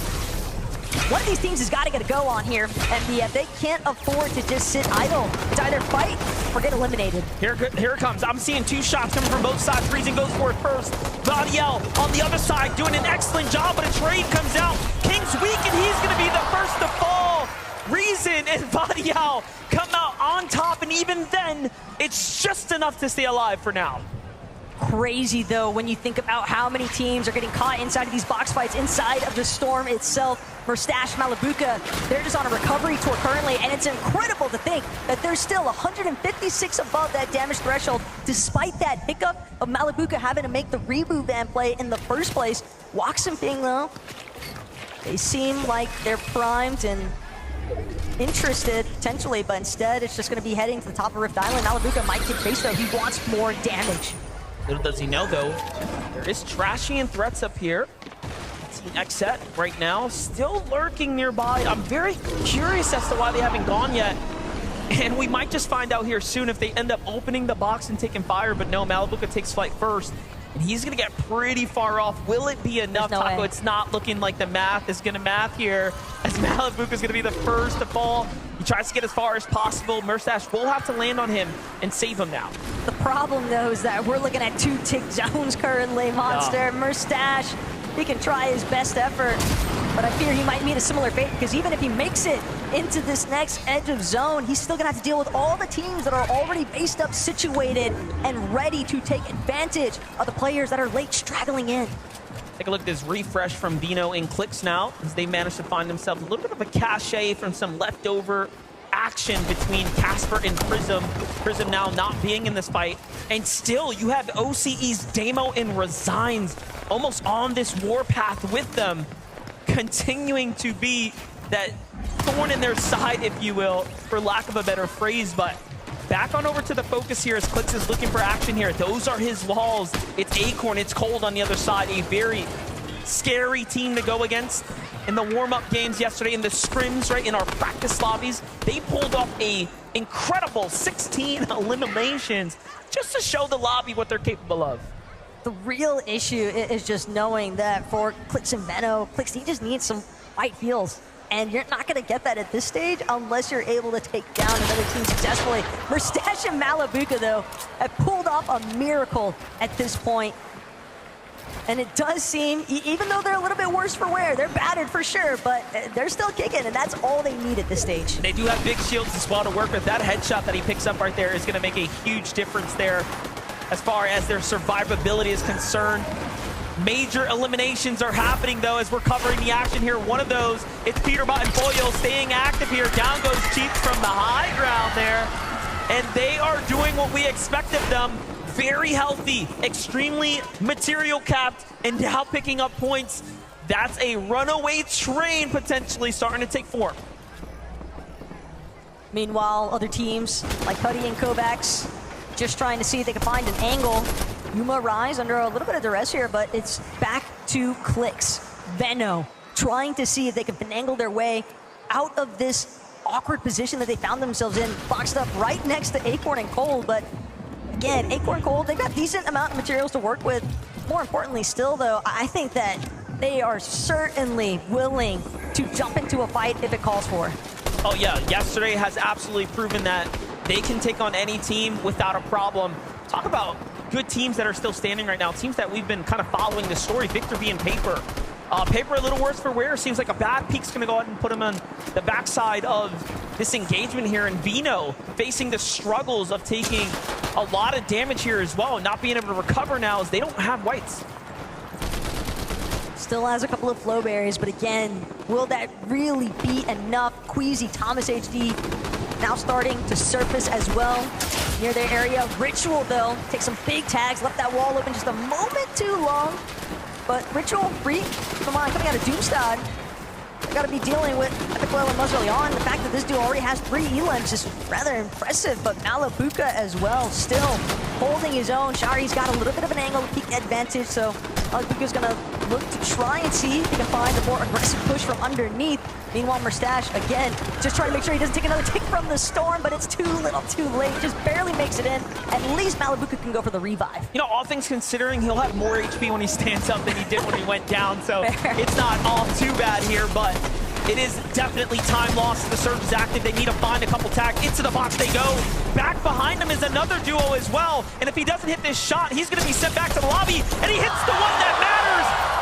one of these teams has got to get a go on here, and they can't afford to just sit idle. It's either fight or get eliminated. Here it comes. I'm seeing two shots coming from both sides. Reason goes for it first. Vadiel on the other side doing an excellent job, but a trade comes out. King's weak, and he's going to be the first to fall. Reason and Vadiel come out on top, and even then, it's just enough to stay alive for now. Crazy though when you think about how many teams are getting caught inside of these box fights inside of the Storm itself. Merstash, Malabuka, they're just on a recovery tour currently, and it's incredible to think that they're still 156 above that damage threshold, despite that hiccup of Malabuka having to make the reboot van play in the first place. Wax and Ping though, they seem like they're primed and interested potentially, but instead it's just going to be heading to the top of Rift Island. Malabuka might get faced though. He wants more damage. Little does he know, though, there is trashing and threats up here. Team Xset right now still lurking nearby. I'm very curious as to why they haven't gone yet. And we might just find out here soon if they end up opening the box and taking fire. But no, Malibuca takes flight first. And he's going to get pretty far off. Will it be enough, no Taco? way. It's not looking like the math is going to math here, as Malibuca is going to be the first to fall. He tries to get as far as possible. Murstache will have to land on him and save him now. The problem, though, is that we're looking at 2 tick zones currently. Monster, Murstache, he can try his best effort, but I fear he might meet a similar fate, because even if he makes it into this next edge of zone, he's still gonna have to deal with all the teams that are already based up, situated, and ready to take advantage of the players that are late straggling in. Take a look at this refresh from Vino and Clicks now, as they managed to find themselves a little bit of a cachet from some leftover action between Casper and Prism. Prism now not being in this fight. And still, you have OCE's Damo and Resigns almost on this warpath with them, continuing to be that thorn in their side, if you will, for lack of a better phrase. But back on over to the focus here as Clicks is looking for action here. Those are his walls. It's Acorn, it's Cold on the other side. A very scary team to go against. In the warm-up games yesterday, in the scrims, right, in our practice lobbies, they pulled off a incredible 16 eliminations just to show the lobby what they're capable of. The real issue is just knowing that for Clicks and Veno, Clicks, he just needs some fight feels. And you're not going to get that at this stage unless you're able to take down another team successfully. Murstache and Malibuca, though, have pulled off a miracle at this point. And it does seem, even though they're a little bit worse for wear, they're battered for sure, but they're still kicking, and that's all they need at this stage. They do have big shields as well to work with. That headshot that he picks up right there is going to make a huge difference there as far as their survivability is concerned. Major eliminations are happening, though, as we're covering the action here. One of those, it's Peterbot and Boyle staying active here. Down goes Cheap from the high ground there. And they are doing what we expect of them. Very healthy, extremely material capped, and now picking up points. That's a runaway train potentially starting to take form. Meanwhile, other teams like Huddy and Kovacs just trying to see if they can find an angle. Yuma Rise under a little bit of duress here, but it's back to Clicks. Veno trying to see if they can finagle their way out of this awkward position that they found themselves in, boxed up right next to Acorn and Cold. But again, Acorn Cold, they've got decent amount of materials to work with. More importantly still, though, I think that they are certainly willing to jump into a fight if it calls for. Oh yeah, yesterday has absolutely proven that they can take on any team without a problem. Talk about good teams that are still standing right now, teams that we've been kind of following the story. Victor being Paper. Paper a little worse for wear. Seems like a bad peek's going to go ahead and put him on the backside of this engagement here. And Vino facing the struggles of taking a lot of damage here as well, not being able to recover now as they don't have whites. Still has a couple of flow berries, but again, will that really be enough? Queasy, Thomas HD now starting to surface as well near their area. Ritual, though, takes some big tags, left that wall open just a moment too long. But Ritual, free, come on, coming out of Doomstad. They gotta be dealing with Epic Oil and Muzz early on. The fact that this dude already has 3 elims is rather impressive, but Malibuca as well, still holding his own. Shari's got a little bit of an angle peak advantage, so Malibuca's gonna look to try and see if he can find a more aggressive push from underneath. Meanwhile, Murstache, again, just trying to make sure he doesn't take another tick from the storm, but it's too little too late. Just barely makes it in. At least Malibuca can go for the revive. You know, all things considering, he'll have more HP when he stands up than he did when he went down, so it's not all too bad here, but it is definitely time lost. The surge is active. They need to find a couple tags. Into the box they go. Back behind him is another duo as well, and if he doesn't hit this shot, he's going to be sent back to the lobby, and he hits the one that matters.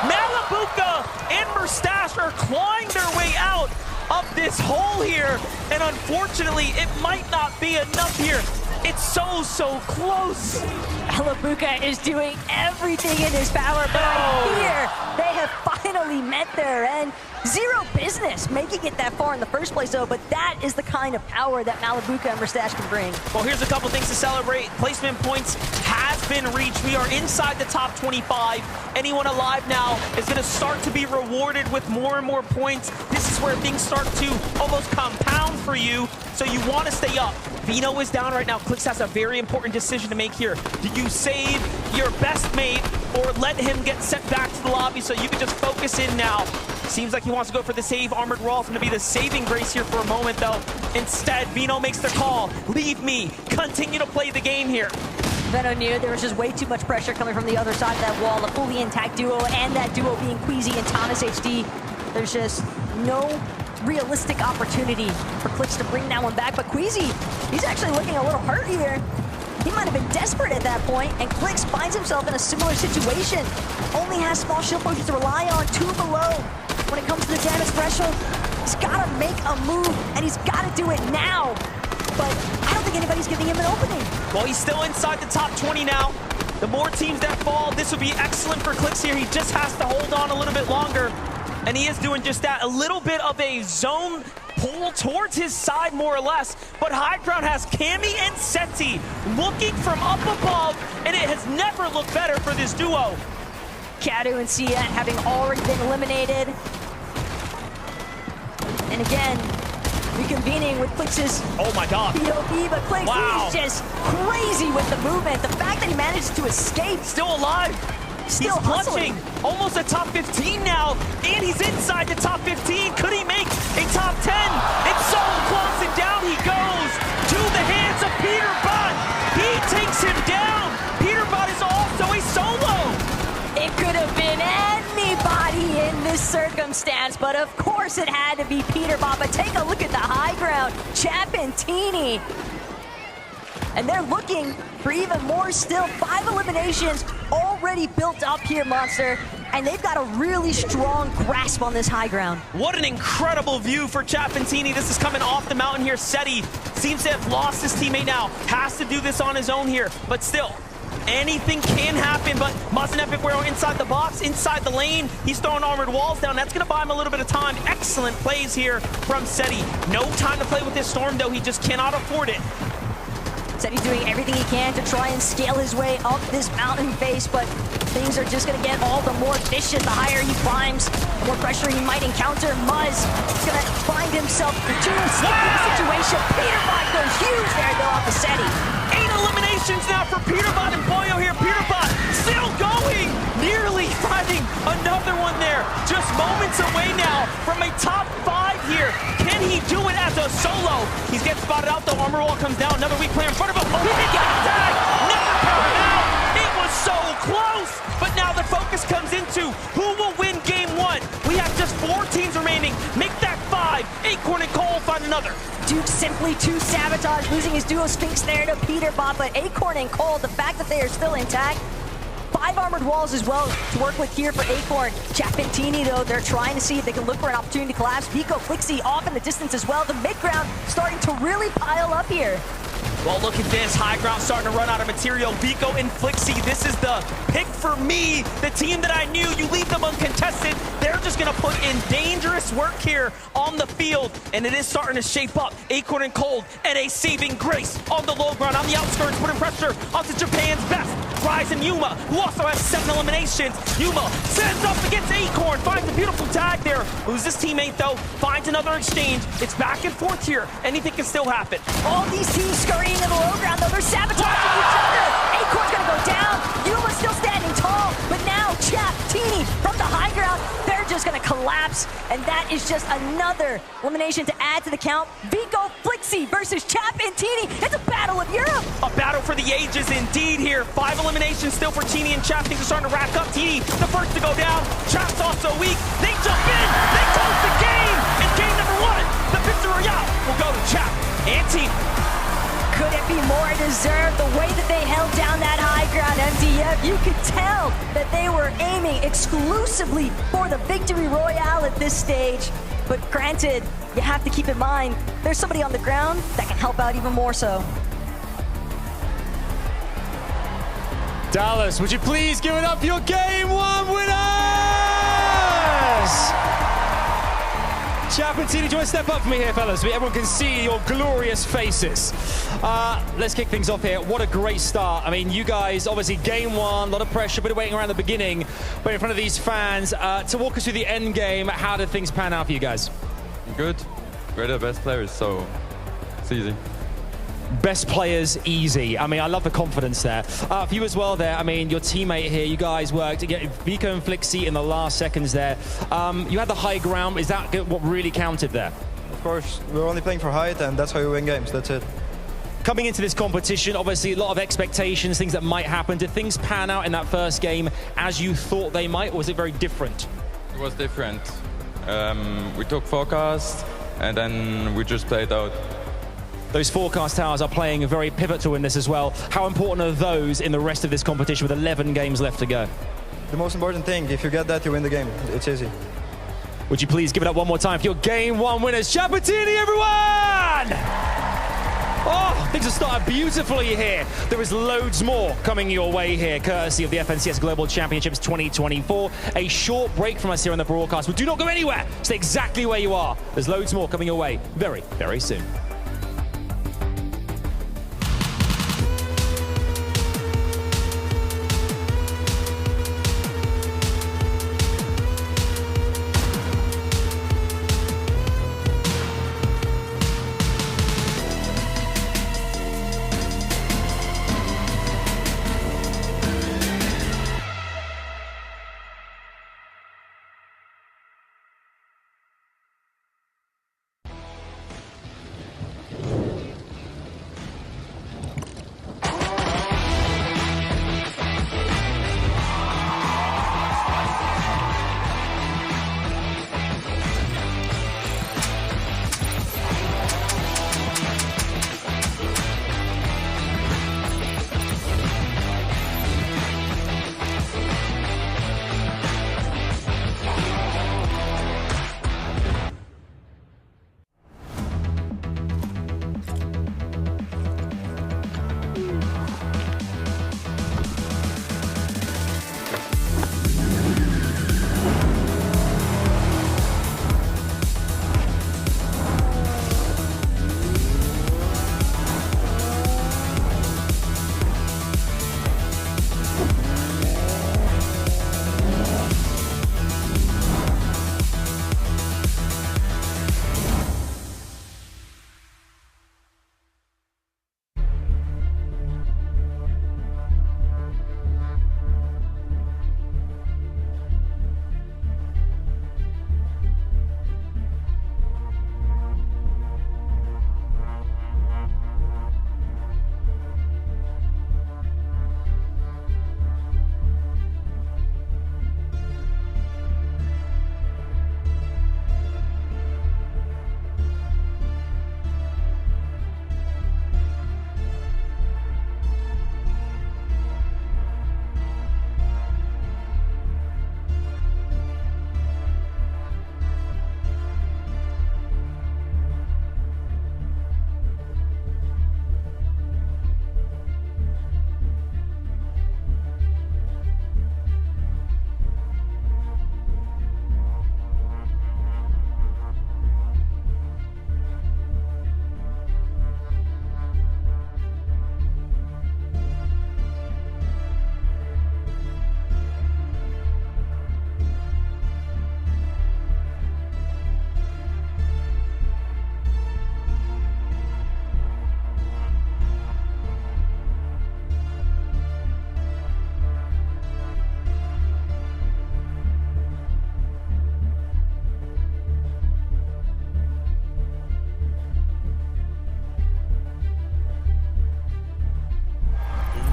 Malibuca and Murstache are clawing their way out of this hole here, and unfortunately, it might not be enough here. It's so close. Malibuca is doing everything in his power, but I fear they have finally met their end. Zero business making it that far in the first place, though, but that is the kind of power that Malibuca and Murstache can bring. Well, here's a couple things to celebrate. Placement points has been reached. We are inside the top 25. Anyone alive now is going to start to be rewarded with more and more points. This is where things start to almost compound for you, so you want to stay up. Vino is down right now. Clix has a very important decision to make here. Do you save your best mate or let him get sent back to the lobby so you can just focus in now? Seems like he wants to go for the save. Armored Wall's going to be the saving grace here for a moment, though. Instead, Vino makes the call. Leave me. Continue to play the game here. Veno knew there was just way too much pressure coming from the other side of that wall. A fully intact duo, and that duo being Queasy and Thomas HD. There's just no realistic opportunity for Clix to bring that one back. But Queasy, he's actually looking a little hurt here. He might have been desperate at that point, and Clix finds himself in a similar situation. Only has small shield potions to rely on, 2 below. When it comes to the damage threshold, he's got to make a move, and he's got to do it now. But I don't think anybody's giving him an opening. Well, he's still inside the top 20 now. The more teams that fall, this would be excellent for Clix here. He just has to hold on a little bit longer, and he is doing just that. A little bit of a zone pull towards his side, more or less. But High Ground has Cammy and Seti looking from up above, and it has never looked better for this duo. Kadu and Sia having already been eliminated. And again, reconvening with Clix's oh my god POV, but Clix is just crazy with the movement. The fact that he managed to escape. Still alive. Still he's clutching. Almost a top 15 now, and he's inside the top 15. Could he make a top 10? It's so close, and down he goes to the hands of Peterbot. He takes him down. Peterbot is also a solo. It could have been anybody in this circumstance, but of course it had to be Peterbot. But take a look at the high ground, Chap and Teeny. And they're looking for even more still. 5 eliminations already built up here, Monster. And they've got a really strong grasp on this high ground. What an incredible view for Chapentini. This is coming off the mountain here. Seti seems to have lost his teammate now. Has to do this on his own here, but still. Anything can happen, but Muzz and Epicwaro inside the box, inside the lane. He's throwing armored walls down. That's going to buy him a little bit of time. Excellent plays here from Seti. No time to play with this Storm, though. He just cannot afford it. Seti's doing everything he can to try and scale his way up this mountain face, but things are just going to get all the more vicious. The higher he climbs, the more pressure he might encounter. Muzz is going to find himself into a sticky situation. Peterbot goes huge there, though, off of Seti. 8 eliminations now for Peterbot and Boyo here. Peterbot still going, nearly finding another one there. Just moments away now from a top 5 here. Can he do it as a solo? He's getting spotted out, though. Armor wall comes down. Another weak player in front of him. Oh, he got tagged. Never powered out. It was so close. But now the focus comes into who will win game 1. We have just 4 teams remaining. Make that 5. Acorn and Cole find another. Duke simply too sabotage, losing his duo Sphinx there to Peterbot, but Acorn and Cole, the fact that they are still intact, 5 armored walls as well to work with here for Acorn. Chapentini, though, they're trying to see if they can look for an opportunity to collapse. Vico, Flixie off in the distance as well. The mid-ground starting to really pile up here. Well, look at this. High ground starting to run out of material. Vico and Flixie, this is the pick for me. The team that I knew, you leave them uncontested. They're just going to put in dangerous work here on the field, and it is starting to shape up. Acorn and Cold, and a saving grace on the low ground. On the outskirts, putting pressure onto Japan's best. Rise and Yuma, who also has 7 eliminations. Yuma sends up against Acorn, finds a beautiful tag there. Loses his teammate, though, finds another exchange. It's back and forth here. Anything can still happen. All these teams scurrying in the low ground, though. They're sabotaging each other. Acorn's gonna go down. Yuma's still standing tall, but now Chap, Teeny from the high ground, they're just gonna collapse, and that is just another elimination to add to the count. Vico, Flixie versus Chap and Teeny. It's a battle of Europe. A battle for the ages indeed here. 5 eliminations still for Teeny and Chap. Things are starting to rack up. Teeny, the first to go down. Chap's also weak. They jump in. They close the game. And game number 1, the victory royale will go to Chap and Teeny. Could it be more deserved? The way that they held down that high ground, MDF, you could tell that they were aiming exclusively for the victory royale at this stage. But granted, you have to keep in mind, there's somebody on the ground that can help out even more so. Dallas, would you please give it up for your Game 1 winners? Chap and Tini, do you want to step up for me here, fellas? So everyone can see your glorious faces. Let's kick things off here. What a great start. I mean, you guys, obviously, game one, a lot of pressure, bit of waiting around the beginning, but in front of these fans. To walk us through the end game, how did things pan out for you guys? Good. We're the best players, so it's easy. Best players, easy. I mean, I love the confidence there. For you as well there, I mean, your teammate here, you guys worked to get Vico and Flixie in the last seconds there. You had the high ground. Is that what really counted there? Of course, we're only playing for height, and that's how you win games. That's it. Coming into this competition, obviously a lot of expectations, things that might happen. Did things pan out in that first game as you thought they might, or was it very different? It was different. We took forecast, and then we just played out. Those forecast towers are playing very pivotal in this as well. How important are those in the rest of this competition with 11 games left to go? The most important thing, if you get that, you win the game. It's easy. Would you please give it up one more time for your game one winners? Chapatini, everyone! Oh, things have started beautifully here. There is loads more coming your way here, courtesy of the FNCS Global Championships 2024. A short break from us here on the broadcast, but do not go anywhere. Stay exactly where you are. There's loads more coming your way very, very soon.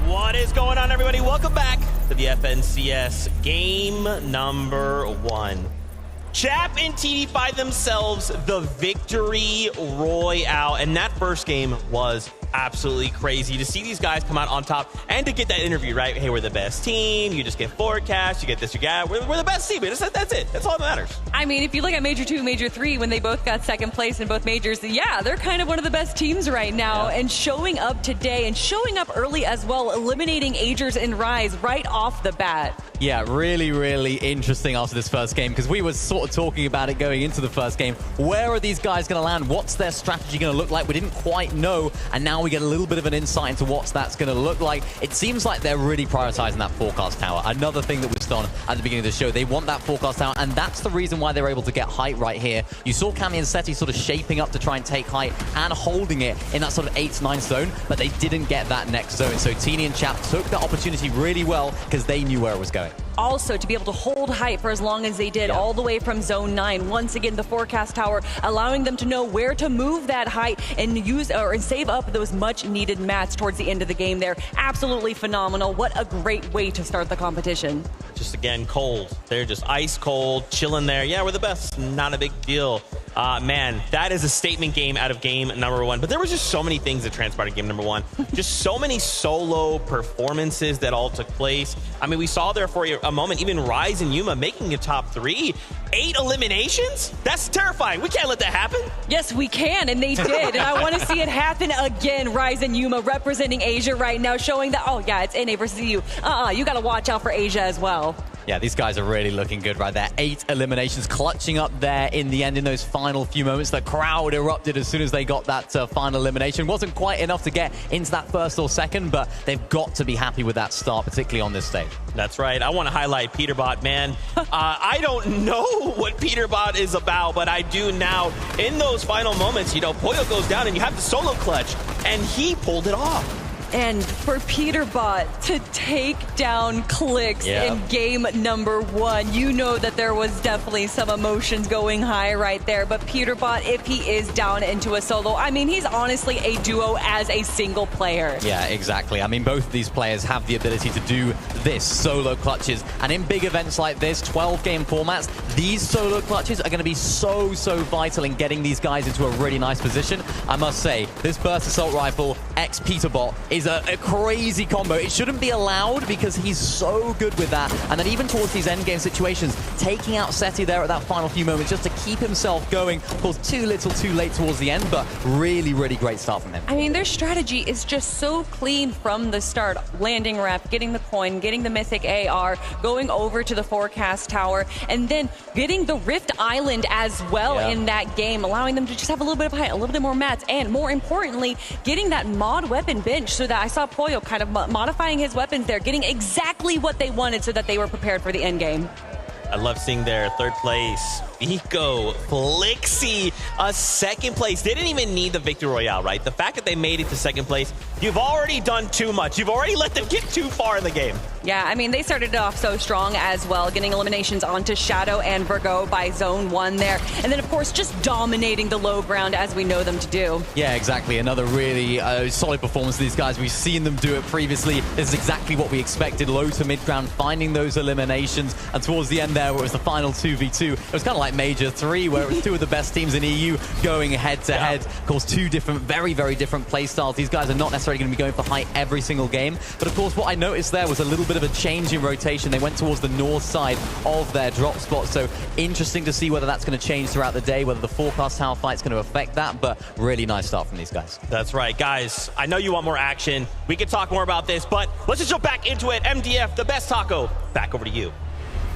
What is going on, everybody? Welcome back to the FNCS game number 1. Chap and TD find themselves the victory royale, and that first game was absolutely crazy to see these guys come out on top and to get that interview, right? Hey, we're the best team. You just get forecast. You get this, you got. We're the best team. That's it. That's all that matters. I mean, if you look at Major 2, Major 3, when they both got second place in both majors, yeah, they're kind of one of the best teams right now. Yeah. And showing up today and showing up early as well, eliminating Agers and Rise right off the bat. Yeah, really, really interesting after this first game, because we were sort of talking about it going into the first game. Where are these guys going to land? What's their strategy going to look like? We didn't quite know, and now we get a little bit of an insight into what that's going to look like. It seems like they're really prioritizing that forecast tower. Another thing that was done at the beginning of the show. They want that forecast tower, and that's the reason why they're able to get height right here. You saw Cammy and Seti sort of shaping up to try and take height and holding it in that sort of 8-9 zone, but they didn't get that next zone. So Teeny and Chap took the opportunity really well because they knew where it was going. Also, to be able to hold height for as long as they did, all the way from zone 9. Once again, the forecast tower allowing them to know where to move that height and use or save up those much needed mats towards the end of the game there. Absolutely phenomenal. What a great way to start the competition. Just again, cold. They're just ice cold, chilling there. Yeah, we're the best. Not a big deal. Man, that is a statement game out of game number 1. But there was just so many things that transpired in game number 1. Just so many solo performances that all took place. I mean, we saw there for a moment, even Rise and Yuma making a top 3. 8 eliminations? That's terrifying. We can't let that happen. Yes, we can, and they did. And I want to see it happen again. Rise and Yuma representing Asia right now, showing that, oh, yeah, it's NA versus EU. You got to watch out for Asia as well. Yeah, these guys are really looking good right there. 8 eliminations clutching up there in the end in those final few moments. The crowd erupted as soon as they got that final elimination. Wasn't quite enough to get into that first or second, but they've got to be happy with that start, particularly on this stage. That's right. I want to highlight Peterbot, man. I don't know what Peterbot is about, but I do now. In those final moments, you know, Poyo goes down and you have the solo clutch, and he pulled it off. And for Peterbot to take down Clix in game number 1, you know that there was definitely some emotions going high right there. But Peterbot, if he is down into a solo, I mean, he's honestly a duo as a single player. Yeah, exactly. I mean, both of these players have the ability to do this, solo clutches. And in big events like this, 12-game formats, these solo clutches are going to be so vital in getting these guys into a really nice position. I must say, this Burst Assault Rifle x Peterbot is a crazy combo. It shouldn't be allowed because he's so good with that. And then even towards these endgame situations, taking out Seti there at that final few moments just to keep himself going. Of course, too little, too late towards the end, but really, really great start from him. I mean, their strategy is just so clean from the start. Landing rep, getting the coin, getting the mythic AR, going over to the forecast tower, and then getting the Rift Island as well in that game, allowing them to just have a little bit of height, a little bit more mats, and more importantly, getting that mod weapon bench so that I saw Poyo kind of modifying his weapons there, getting exactly what they wanted so that they were prepared for the end game. I love seeing their 3rd place. Vico, Flixie, a 2nd place. They didn't even need the Victory Royale, right? The fact that they made it to 2nd place, you've already done too much. You've already let them get too far in the game. Yeah, I mean, they started it off so strong as well, getting eliminations onto Shadow and Virgo by zone 1 there. And then, of course, just dominating the low ground as we know them to do. Yeah, exactly. Another really solid performance of these guys. We've seen them do it previously. This is exactly what we expected. Low to mid ground, finding those eliminations. And towards the end there, where it was the final 2v2, it was kind of like Major 3, where it was 2 of the best teams in EU going head-to-head. Of course, 2 different, very different play styles. These guys are not necessarily going to be going for height every single game. But, of course, what I noticed there was a little bit of a change in rotation. They went towards the north side of their drop spot. So, interesting to see whether that's going to change throughout the day, whether the forecast tower fight's going to affect that. But really nice start from these guys. That's right. Guys, I know you want more action. We can talk more about this, but let's just jump back into it. MDF, the best taco. Back over to you.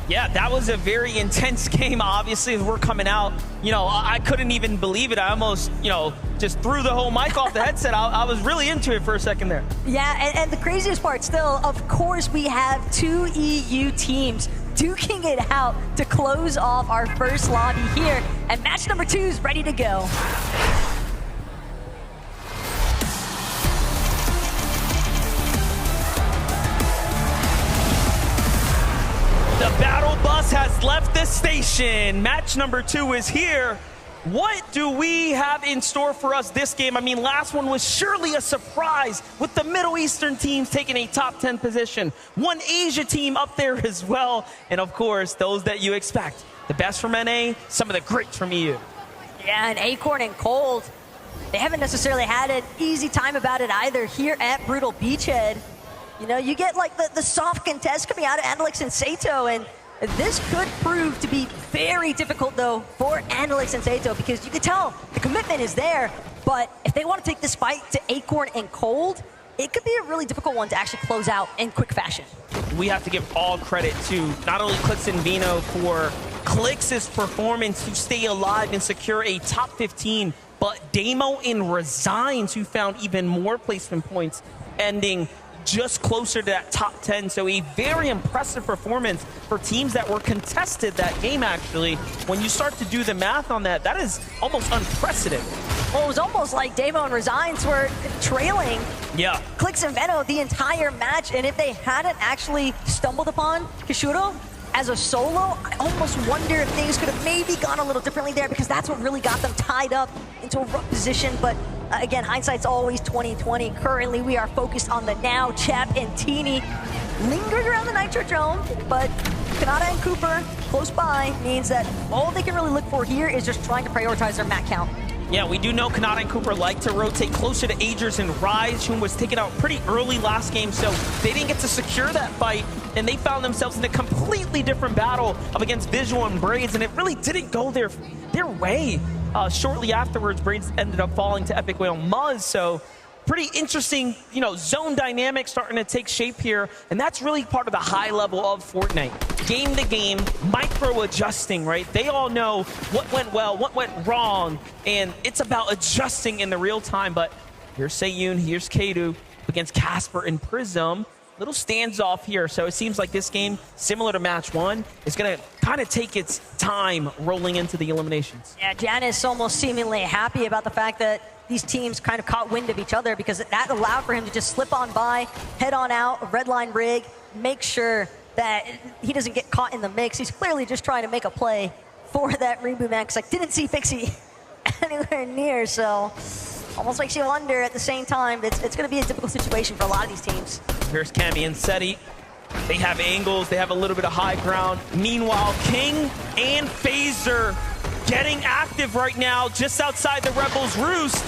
Yeah, that was a very intense game. Obviously, as we're coming out, you know, I couldn't even believe it. I almost, you know, just threw the whole mic off the headset. I was really into it for a second there. Yeah, and the craziest part still, of course, we have 2 EU teams duking it out to close off our first lobby here. And match number 2 is ready to go. The battle bus has left the station. Match number 2 is here. What do we have in store for us this game? I mean, last one was surely a surprise with the Middle Eastern teams taking a top 10 position. One Asia team up there as well. And of course, those that you expect. The best from NA, some of the greats from EU. Yeah, and Acorn and Cold they haven't necessarily had an easy time about it either here at Brutal Beachhead. You know, you get like the soft contest coming out of Alex and Sato, and this could prove to be very difficult though for Alex and Sato, because you can tell the commitment is there, but if they want to take this fight to Acorn and Cold, it could be a really difficult one to actually close out in quick fashion. We have to give all credit to not only Clix and Vino for Clix's performance to stay alive and secure a top 15, but Damo and Resigns, who found even more placement points, ending just closer to that top 10. So a very impressive performance for teams that were contested that game, actually. When you start to do the math on that, that is almost unprecedented. Well, it was almost like Damo and Resigns were trailing Clix and Veno the entire match, and if they hadn't actually stumbled upon Kishuro as a solo, I almost wonder if things could have maybe gone a little differently there, because that's what really got them tied up into a rough position. But again, hindsight's always 20/20. Currently, we are focused on the now. Chap and Teeny lingering around the Nitrodrome, but Kanata and Cooper close by means that all they can really look for here is just trying to prioritize their mat count. Yeah, we do know Kanata and Cooper like to rotate closer to Agers and Rise, whom was taken out pretty early last game, so they didn't get to secure that fight, and they found themselves in a completely different battle up against Visual and Braids, and it really didn't go their way. Shortly afterwards, Braids ended up falling to Epic Whale Muzz, so pretty interesting, you know, zone dynamic starting to take shape here, and that's really part of the high level of Fortnite. Game to game, micro adjusting, right? They all know what went well, what went wrong, and it's about adjusting in the real time. But here's Seiyun, here's Kadu against Casper and Prism. Little stands off here, so it seems like this game, similar to match one, is gonna kind of take its time rolling into the eliminations. Yeah, Janice almost seemingly happy about the fact that these teams kind of caught wind of each other, because that allowed for him to just slip on by, head on out, a red line rig, make sure that he doesn't get caught in the mix. He's clearly just trying to make a play for that reboot man, because I didn't see Pixie anywhere near, so almost makes you wonder at the same time. It's going to be a difficult situation for a lot of these teams. Here's Cammy and Seti. They have angles, they have a little bit of high ground. Meanwhile, King and Phaser getting active right now just outside the Rebels' roost.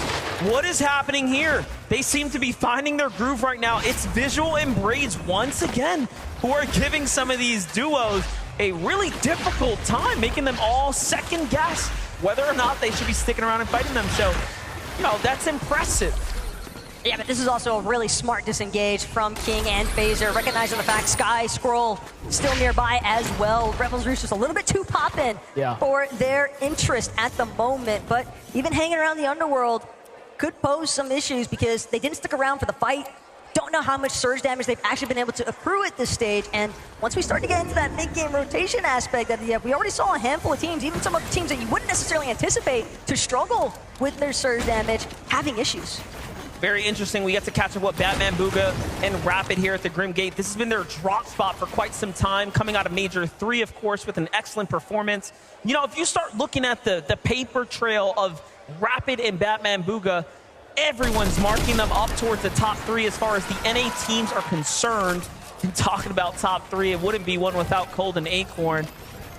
What is happening here? They seem to be finding their groove right now. It's Visual and Braids once again who are giving some of these duos a really difficult time, making them all second guess whether or not they should be sticking around and fighting them. So, you know, that's impressive. Yeah, but this is also a really smart disengage from King and Phaser, recognizing the fact Sky Scroll still nearby as well. Rebels Roost just a little bit too poppin' for their interest at the moment, but even hanging around the underworld could pose some issues because they didn't stick around for the fight. Don't know how much surge damage they've actually been able to accrue at this stage, and once we start to get into that mid-game rotation aspect of the we already saw a handful of teams, even some of the teams that you wouldn't necessarily anticipate to struggle with their surge damage, having issues. Very interesting. We get to catch up with Batman Booga and Rapid here at the Grim Gate. This has been their drop spot for quite some time, coming out of Major 3, of course, with an excellent performance. You know, if you start looking at the paper trail of Rapid and Batman Booga, everyone's marking them up towards the top 3 as far as the NA teams are concerned. And talking about top 3, it wouldn't be one without Cold and Acorn.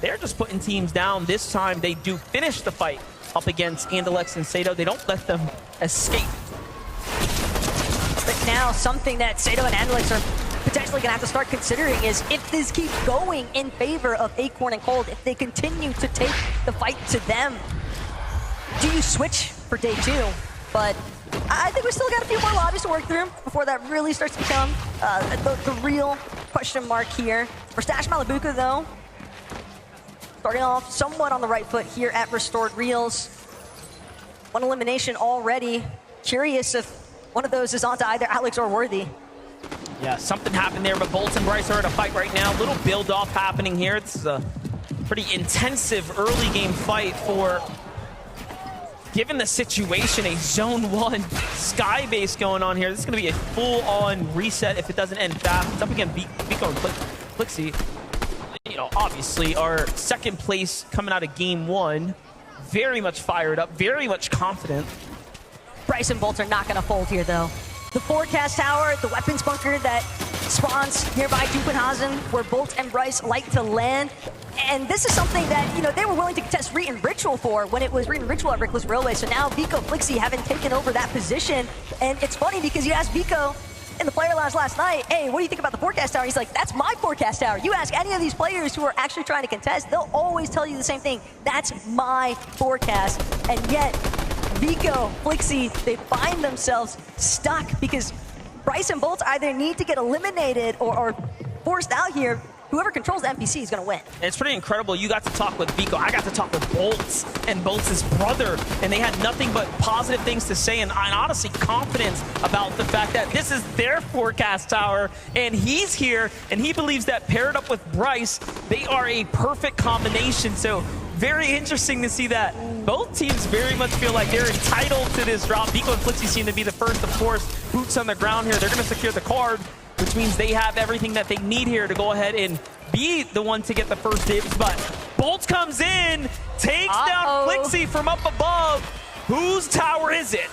They're just putting teams down. This time, they do finish the fight up against Andalex and Sato. They don't let them escape. But now something that Sato and Andalex are potentially going to have to start considering is if this keeps going in favor of Acorn and Cold, if they continue to take the fight to them, do you switch for day 2? But I think we still got a few more lobbies to work through before that really starts to become the real question mark here. For Stash Malibuca, though, starting off somewhat on the right foot here at Restored Reels. One elimination already. Curious if one of those is onto either Alex or Worthy. Yeah, something happened there, but Bolt and Bryce are in a fight right now. Little build-off happening here. This is a pretty intensive early game fight for, given the situation, a Zone 1 Sky base going on here. This is going to be a full-on reset if it doesn't end fast. It's up against Vico and Clixie. You know, obviously, our second place coming out of game 1. Very much fired up, very much confident. Bryce and Bolt are not going to fold here, though. The forecast tower, the weapons bunker that spawns nearby Dupenhausen, where Bolt and Bryce like to land. And this is something that, you know, they were willing to contest Reet and Ritual for when it was Reet and Ritual at Reckless Railway. So now Vico, Flixie haven't taken over that position. And it's funny because you asked Vico in the player lounge last night, hey, what do you think about the forecast tower? He's like, that's my forecast tower. You ask any of these players who are actually trying to contest, they'll always tell you the same thing. That's my forecast. And yet, Vico, Flixie, they find themselves stuck because Bryce and Bolt either need to get eliminated or forced out here. Whoever controls the NPC is going to win. It's pretty incredible. You got to talk with Vico. I got to talk with Bolts and Bolts' brother, and they had nothing but positive things to say, and honestly confidence about the fact that this is their forecast tower, and he's here, and he believes that paired up with Bryce, they are a perfect combination. So very interesting to see that both teams very much feel like they're entitled to this drop. Vico and Flixie seem to be the first, of course, boots on the ground here. They're going to secure the card, which means they have everything that they need here to go ahead and be the one to get the first dibs. But Bolt comes in, takes down Flixie from up above. Whose tower is it?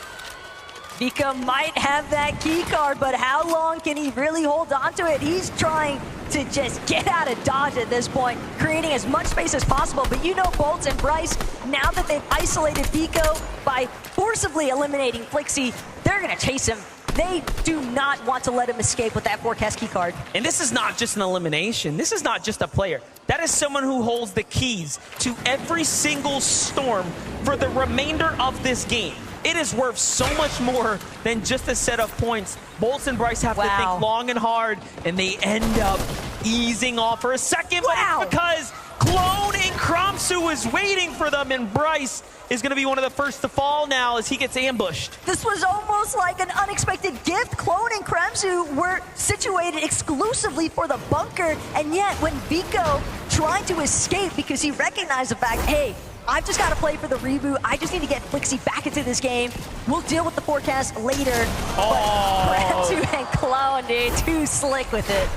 Vico might have that key card, but how long can he really hold on to it? He's trying to just get out of dodge at this point, creating as much space as possible. But you know Bolt and Bryce, now that they've isolated Vico by forcibly eliminating Flixie, they're going to chase him. They do not want to let him escape with that forecast key card. And this is not just an elimination. This is not just a player. That is someone who holds the keys to every single storm for the remainder of this game. It is worth so much more than just a set of points. Bolts and Bryce have to think long and hard, and they end up easing off for a second. But it's because Clone and Kromsu was waiting for them, and Bryce is going to be one of the first to fall now as he gets ambushed. This was almost like an unexpected gift. Clone and Kromsu were situated exclusively for the bunker, and yet when Vico tried to escape because he recognized the fact, hey, I've just got to play for the reboot. I just need to get Flixie back into this game. We'll deal with the forecast later. But Kromsu and Clone, dude, too slick with it.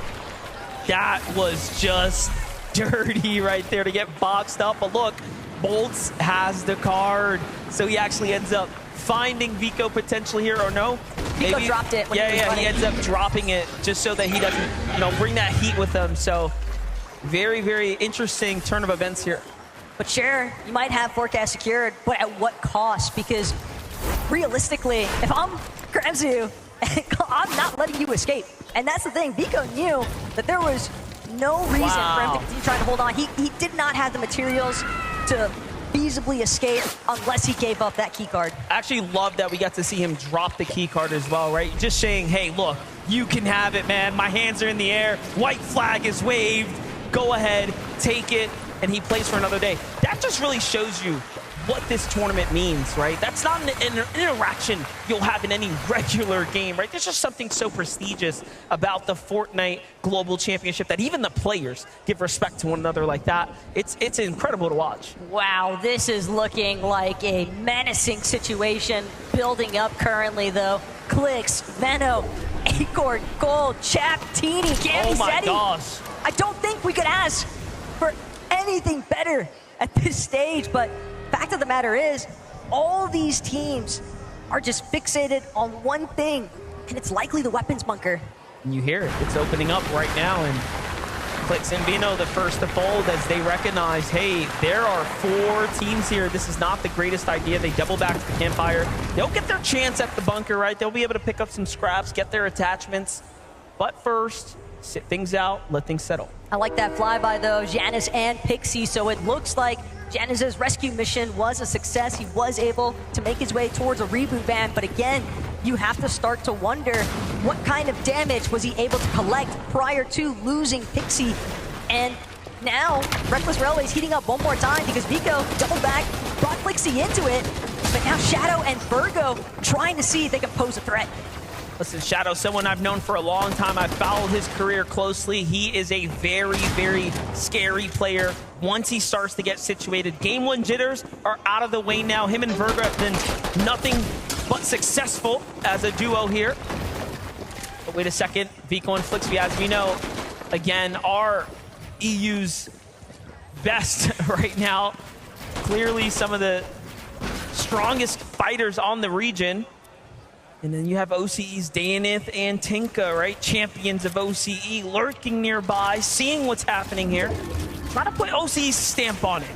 That was just dirty right there to get boxed up. But look, Bolts has the card, so he actually ends up finding Vico potentially here, or no? Vico dropped it when he was running. He ends up dropping it just so that he doesn't, you know, bring that heat with him. So very, very interesting turn of events here. But sure, you might have forecast secured, but at what cost? Because realistically, if I'm Kromsu, I'm not letting you escape. And that's the thing, Vico knew that there was no reason for him to continue trying to hold on. He did not have the materials to feasibly escape unless he gave up that key card. I actually love that we got to see him drop the key card as well, right? Just saying, hey, look, you can have it, man. My hands are in the air. White flag is waved. Go ahead, take it. And he plays for another day. That just really shows you what this tournament means, right? That's not an interaction you'll have in any regular game, right? There's just something so prestigious about the Fortnite Global Championship that even the players give respect to one another like that. It's incredible to watch. Wow, this is looking like a menacing situation building up currently, though. Clicks, Veno, Acorn, Gold, Chap, Teeny, Gammy, Oh my gosh. I don't think we could ask for anything better at this stage, but fact of the matter is, all these teams are just fixated on one thing, and it's likely the weapons bunker. And you hear it. It's opening up right now, and Clicks and Vino the first to fold as they recognize, hey, there are 4 teams here. This is not the greatest idea. They double back to the campfire. They'll get their chance at the bunker, right? They'll be able to pick up some scraps, get their attachments. But first, sit things out, let things settle. I like that flyby, though, Janice and Pixie, so it looks like Janice's rescue mission was a success. He was able to make his way towards a reboot van, but again, you have to start to wonder what kind of damage was he able to collect prior to losing Pixie. And now, Reckless Railway is heating up one more time because Vico doubled back, brought Flixie into it, but now Shadow and Virgo trying to see if they can pose a threat. Listen, Shadow, someone I've known for a long time. I've followed his career closely. He is a very, very scary player once he starts to get situated. Game 1 jitters are out of the way now. Him and Virgo have been nothing but successful as a duo here. But wait a second. Vico and Flixie, as we know, again, are EU's best right now. Clearly some of the strongest fighters on the region. And then you have OCE's Dayanith and Tinka, right? Champions of OCE lurking nearby, seeing what's happening here. Trying to put OCE's stamp on it.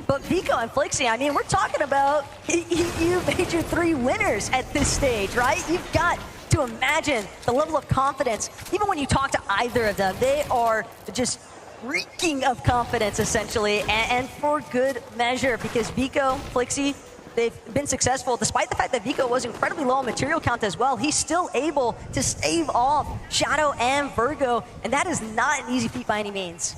But Vico and Flixie, I mean, we're talking about you major 3 winners at this stage, right? You've got to imagine the level of confidence. Even when you talk to either of them, they are just reeking of confidence, essentially, and for good measure, because Vico, Flixie, they've been successful, despite the fact that Vico was incredibly low on material count as well. He's still able to stave off Shadow and Virgo, and that is not an easy feat by any means.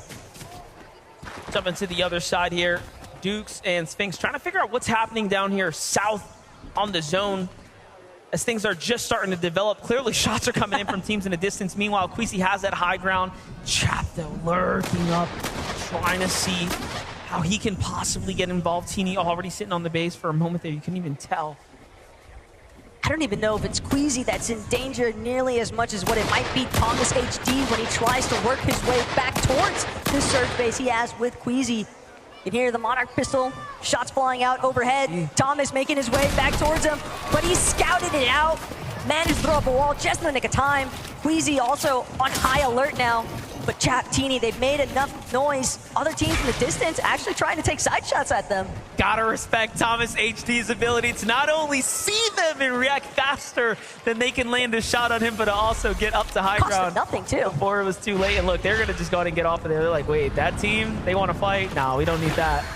Jumping to the other side here, Dukes and Sphinx trying to figure out what's happening down here south on the zone as things are just starting to develop. Clearly, shots are coming in from teams in the distance. Meanwhile, Queasy has that high ground. Chap, though, lurking up, trying to see how he can possibly get involved. Teeny already sitting on the base for a moment there. You couldn't even tell. I don't even know if it's Queasy that's in danger nearly as much as what it might be Thomas HD when he tries to work his way back towards the surge base he has with Queasy. You can hear the Monarch pistol, shots flying out overhead. Thomas making his way back towards him, but he scouted it out. Managed to throw up a wall just in the nick of time. Queasy also on high alert now. But Chap, Teeny, they've made enough noise. Other teams in the distance actually trying to take side shots at them. Gotta respect Thomas HD's ability to not only see them and react faster than they can land a shot on him, but to also get up to high ground. Nothing, too. Before it was too late. And look, they're gonna just go ahead and get off of there. They're like, wait, that team, they wanna fight? No, we don't need that.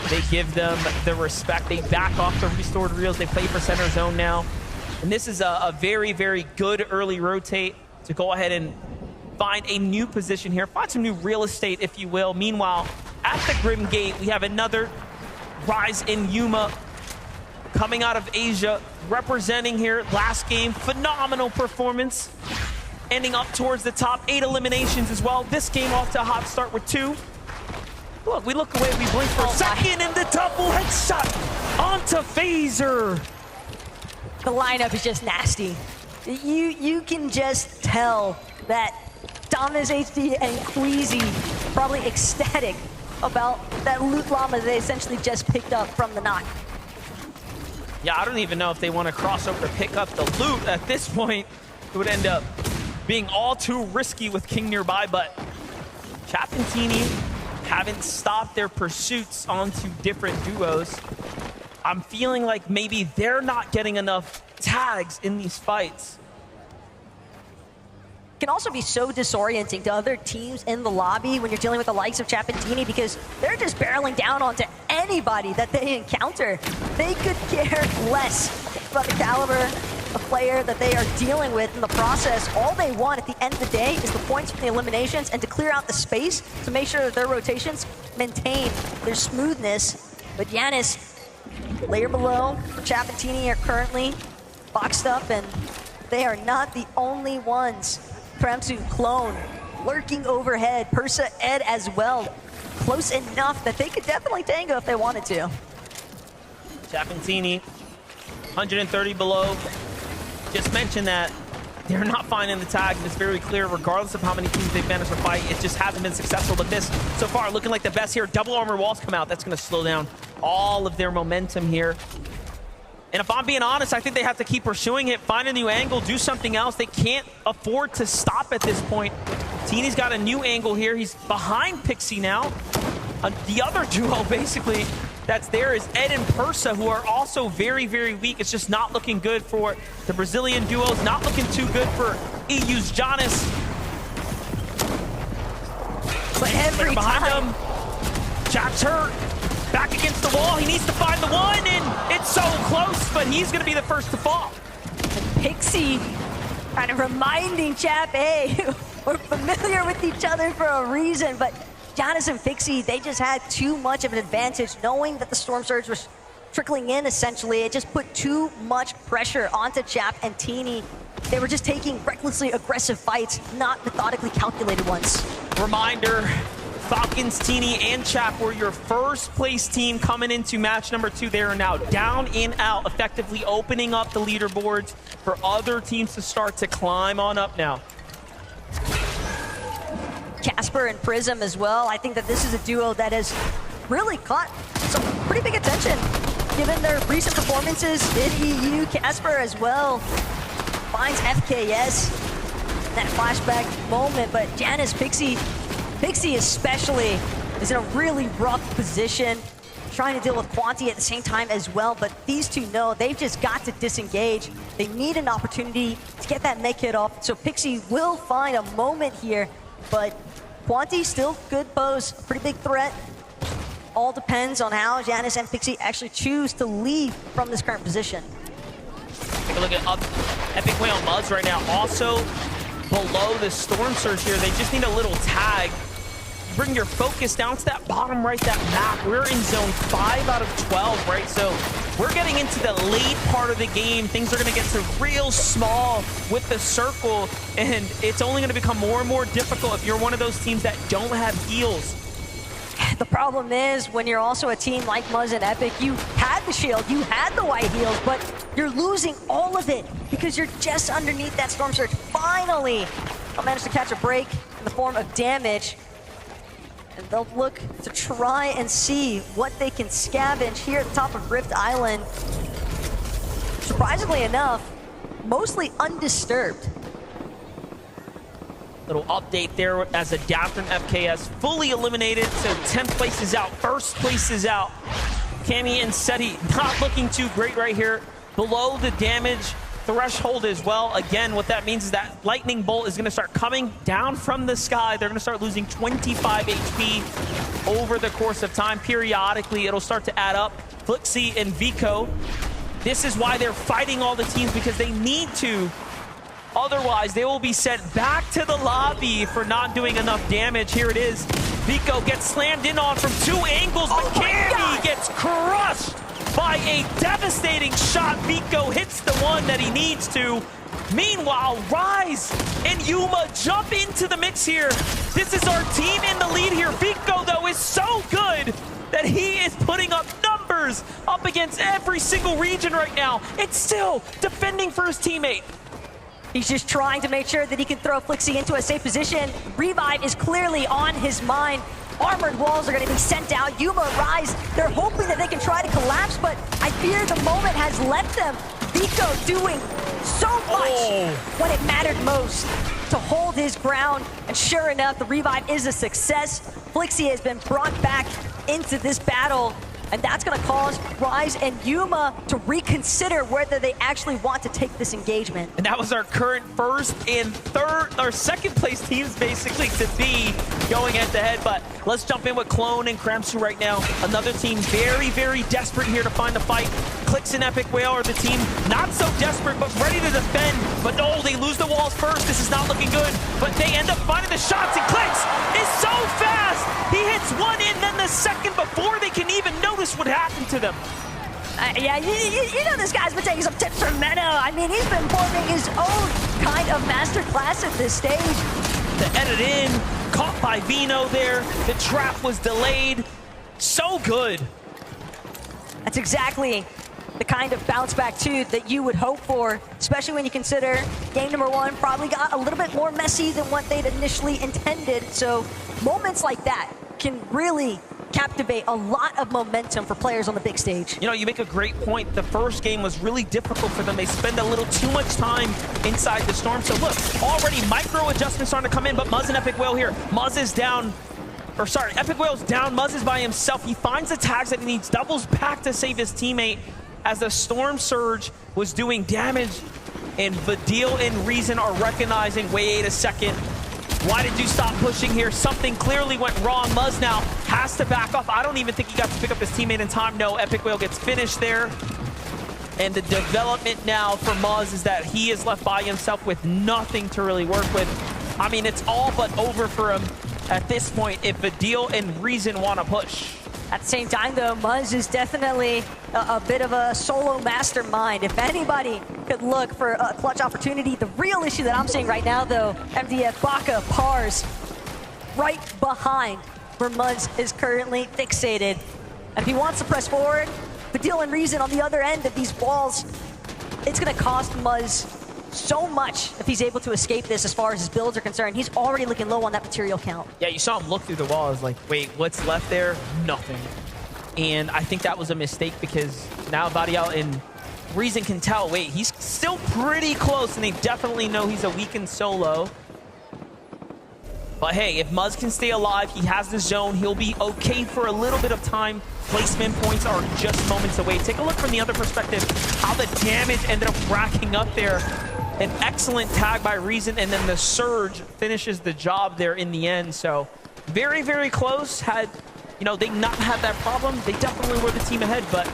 They give them the respect. They back off the restored reels. They play for center zone now. And this is a very, very good early rotate to go ahead and find a new position here, find some new real estate, if you will. Meanwhile, at the Grim Gate, we have another Rise in Yuma coming out of Asia, representing here last game. Phenomenal performance, ending up towards the top, 8 eliminations as well. This game off to a hot start with 2. Look, we look away, we blink for a second, and the double headshot onto Phaser. The lineup is just nasty. You can just tell that Thomas HD and Queasy probably ecstatic about that loot llama they essentially just picked up from the knock. Yeah, I don't even know if they want to cross over to pick up the loot. At this point, it would end up being all too risky with King nearby, but Chap and Teeny haven't stopped their pursuits onto different duos. I'm feeling like maybe they're not getting enough tags in these fights. Can also be so disorienting to other teams in the lobby when you're dealing with the likes of Chapentini, because they're just barreling down onto anybody that they encounter. They could care less about the caliber of player that they are dealing with in the process. All they want at the end of the day is the points from the eliminations and to clear out the space to make sure that their rotations maintain their smoothness. But Giannis, layer below for Chapentini, are currently boxed up, and they are not the only ones. Premsu, Clone, lurking overhead. Persa, Ed as well. Close enough that they could definitely tango if they wanted to. Chapentini, 130 below. Just mentioned that they're not finding the tags. It's very clear, regardless of how many teams they've managed to fight, it just hasn't been successful. But this, so far, looking like the best here. Double armor walls come out. That's going to slow down all of their momentum here. And if I'm being honest, I think they have to keep pursuing it, find a new angle, do something else. They can't afford to stop at this point. Teeny's got a new angle here. He's behind Pixie now. The other duo, basically, that's there is Ed and Persa, who are also very, very weak. It's just not looking good for the Brazilian duos. Not looking too good for EU's Jonas. But every behind time him, Chap's hurt. Back against the wall, he needs to find the one, and it's so close, but he's gonna be the first to fall. And Pixie kind of reminding Chap, hey, we're familiar with each other for a reason, but Giannis and Pixie, they just had too much of an advantage, knowing that the Storm Surge was trickling in, essentially. It just put too much pressure onto Chap and Teeny. They were just taking recklessly aggressive fights, not methodically calculated ones. Reminder, Falcons, Teeny, and Chap were your first place team coming into match number 2. They are now down and out, effectively opening up the leaderboards for other teams to start to climb on up now. Casper and Prism as well. I think that this is a duo that has really caught some pretty big attention given their recent performances in EU. Casper as well finds FKS that flashback moment, but Janus, Pixie especially is in a really rough position, trying to deal with Quanti at the same time as well, but these two know they've just got to disengage. They need an opportunity to get that make hit off, so Pixie will find a moment here, but Quanti still good pose, pretty big threat. All depends on how Janus and Pixie actually choose to leave from this current position. Take a look at Epic Whale Muzz right now. Also below the Storm Surge here, they just need a little tag. Bring your focus down to that bottom right, that map. We're in zone 5 out of 12, right? So we're getting into the late part of the game. Things are going to get to real small with the circle, and it's only going to become more and more difficult if you're one of those teams that don't have heals. The problem is when you're also a team like Muzz and Epic, you had the shield, you had the white heals, but you're losing all of it because you're just underneath that Storm Surge. Finally, they'll manage to catch a break in the form of damage. And they'll look to try and see what they can scavenge here at the top of Rift Island. Surprisingly enough, mostly undisturbed. Little update there as a down from FKS fully eliminated, so 10th place is out, 1st place is out. Cammy and Seti not looking too great right here. Below the damage threshold as well. Again, what that means is that lightning bolt is going to start coming down from the sky. They're going to start losing 25 HP over the course of time. Periodically, it'll start to add up. Flixie and Vico, this is why they're fighting all the teams, because they need to. Otherwise, they will be sent back to the lobby for not doing enough damage. Here it is. Vico gets slammed in on from 2 angles, but Cammy gets crushed by a devastating shot. Vico hits the one that he needs to. Meanwhile, Rise and Yuma jump into the mix here. This is our team in the lead here. Vico, though, is so good that he is putting up numbers up against every single region right now. It's still defending for his teammate. He's just trying to make sure that he can throw Flixie into a safe position. Revive is clearly on his mind. Armored walls are going to be sent out. Yuma, Rise, they're hoping that they can try to collapse, but I fear the moment has left them. Vico doing so much when it mattered most to hold his ground, and sure enough, the revive is a success. Flixie has been brought back into this battle, and that's going to cause Rise and Yuma to reconsider whether they actually want to take this engagement. And that was our current 1st and 3rd, or 2nd place teams basically to be going head to head. But let's jump in with Clone and Kremsu right now. Another team very, very desperate here to find a fight. Clix and Epic Whale are the team not so desperate, but ready to defend. But no, they lose the walls first. This is not looking good. But they end up finding the shots, and Clix is so fast. He hits one in, then the second before they can even notice what happened to them. Yeah, you know this guy's been taking some tips from Meno. I mean, he's been forming his own kind of master class at this stage. The edit in, caught by Vino there. The trap was delayed. So good. That's exactly the kind of bounce back too that you would hope for, especially when you consider game number 1 probably got a little bit more messy than what they'd initially intended. So moments like that can really captivate a lot of momentum for players on the big stage. You know, you make a great point. The first game was really difficult for them. They spend a little too much time inside the storm. So look, already micro adjustments starting to come in, but Muzz and Epic Whale here. Muzz is down, or sorry, Epic Whale's down. Muzz is by himself. He finds the tags that he needs, doubles back to save his teammate as the Storm Surge was doing damage. And Vidil and Reason are recognizing, wait a second, why did you stop pushing here? Something clearly went wrong. Muzz now has to back off. I don't even think he got to pick up his teammate in time. No, Epic Whale gets finished there. And the development now for Muzz is that he is left by himself with nothing to really work with. I mean, it's all but over for him at this point if Vidil and Reason want to push. At the same time, though, Muzz is definitely a bit of a solo mastermind. If anybody could look for a clutch opportunity, the real issue that I'm seeing right now, though, MDF, Baka, Pars, right behind where Muzz is currently fixated. And if he wants to press forward, Vidil and Reason on the other end of these walls, it's going to cost Muzz so much if he's able to escape this as far as his builds are concerned. He's already looking low on that material count. Yeah, you saw him look through the walls like, wait, what's left there? Nothing. And I think that was a mistake because now Varial and Reason can tell, wait, he's still pretty close, and they definitely know he's a weakened solo. But hey, if Muzz can stay alive, he has the zone, he'll be okay for a little bit of time. Placement points are just moments away. Take a look from the other perspective, how the damage ended up racking up there. An excellent tag by Reason, and then the Surge finishes the job there in the end. So very, very close. Had, you know, they not had that problem, they definitely were the team ahead. But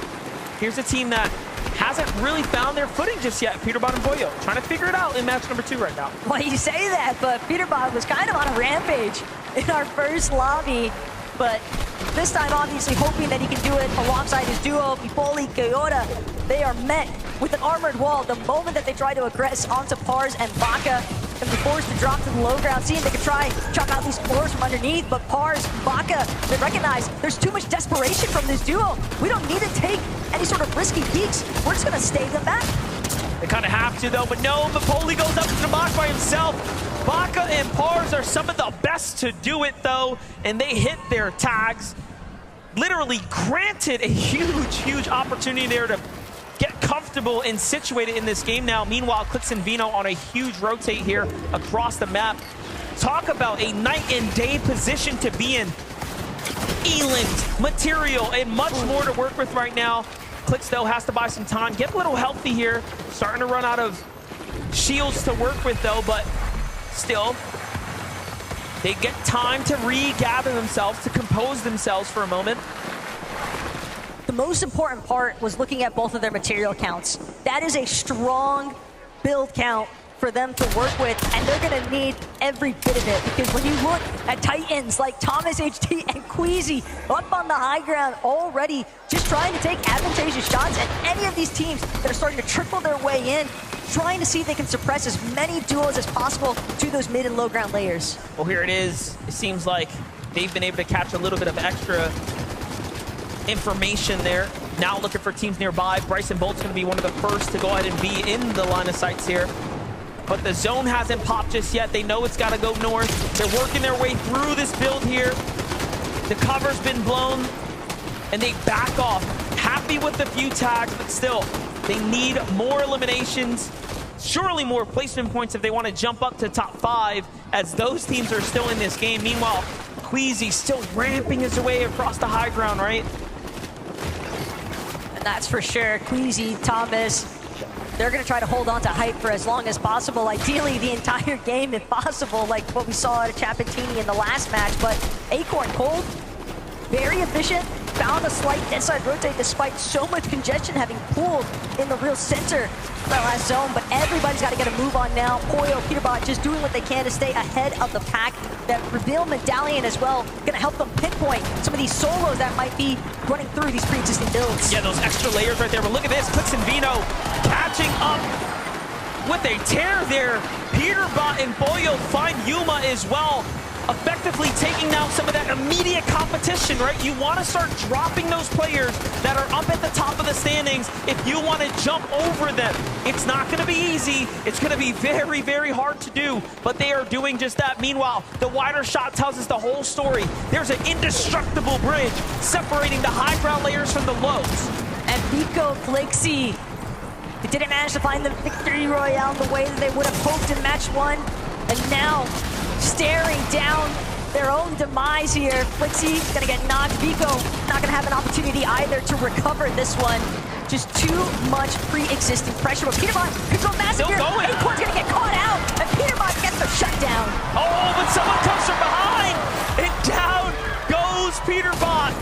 here's a team that hasn't really found their footing just yet. Peterbot and Boyo trying to figure it out in match number 2 right now. Well, you say that, but Peterbot was kind of on a rampage in our first lobby. But this time, obviously, hoping that he can do it alongside his duo, Bifoli, Kyoda. They are met with an armored wall. The moment that they try to aggress onto Pars and Baka, and be forced to drop to the low ground, seeing they could try chop out these floors from underneath, but Pars, Baka, they recognize there's too much desperation from this duo. We don't need to take any sort of risky peeks. We're just gonna stay them back. They kind of have to though, but no, Mapoli goes up to the box by himself. Baka and Pars are some of the best to do it though, and they hit their tags. Literally granted a huge, huge opportunity there to get comfortable and situated in this game now. Meanwhile, Clix and Vino on a huge rotate here across the map. Talk about a night and day position to be in. Eland, material, and much more to work with right now. Clix, though, has to buy some time, get a little healthy here. Starting to run out of shields to work with, though, but still, they get time to regather themselves, to compose themselves for a moment. The most important part was looking at both of their material counts. That is a strong build count for them to work with, and they're gonna need every bit of it, because when you look at Titans like Thomas HT and Queasy up on the high ground already, just trying to take advantageous shots, and any of these teams that are starting to trickle their way in, trying to see if they can suppress as many duos as possible to those mid and low ground layers. Well, here it is. It seems like they've been able to catch a little bit of extra information there. Now looking for teams nearby. Bryson Bolt's going to be one of the first to go ahead and be in the line of sights here. But the zone hasn't popped just yet. They know it's got to go north. They're working their way through this build here. The cover's been blown, and they back off. Happy with the few tags, but still, they need more eliminations. Surely more placement points if they want to jump up to top 5, as those teams are still in this game. Meanwhile, Queasy still ramping his way across the high ground, right? And that's for sure. Queasy, Thomas, they're going to try to hold on to hype for as long as possible. Ideally, the entire game, if possible, like what we saw at Chapatini in the last match. But Acorn, cold, very efficient, found a slight inside rotate despite so much congestion having pooled in the real center of that last zone. But everybody's got to get a move on now. Poyo, Peterbot just doing what they can to stay ahead of the pack. That reveal medallion as well, going to help them pinpoint some of these solos that might be running through these pre-existing builds. Yeah, those extra layers right there. But look at this, Clix and Vino catching up with a tear there. Peterbot and Boyo find Yuma as well, effectively taking down some of that immediate competition, right? You want to start dropping those players that are up at the top of the standings if you want to jump over them. It's not going to be easy. It's going to be very, very hard to do, but they are doing just that. Meanwhile, the wider shot tells us the whole story. There's an indestructible bridge separating the high ground layers from the lows. And Vico, Flixie, they didn't manage to find the victory royale the way that they would have hoped in match 1, and now staring down their own demise here. Flixie gonna get knocked. Vico not gonna have an opportunity either to recover this one. Just too much pre-existing pressure. But Peterbot could go massive here. Acorn's gonna get caught out, and Peterbot gets the shutdown. Oh, but someone comes from behind, and down goes Peterbot.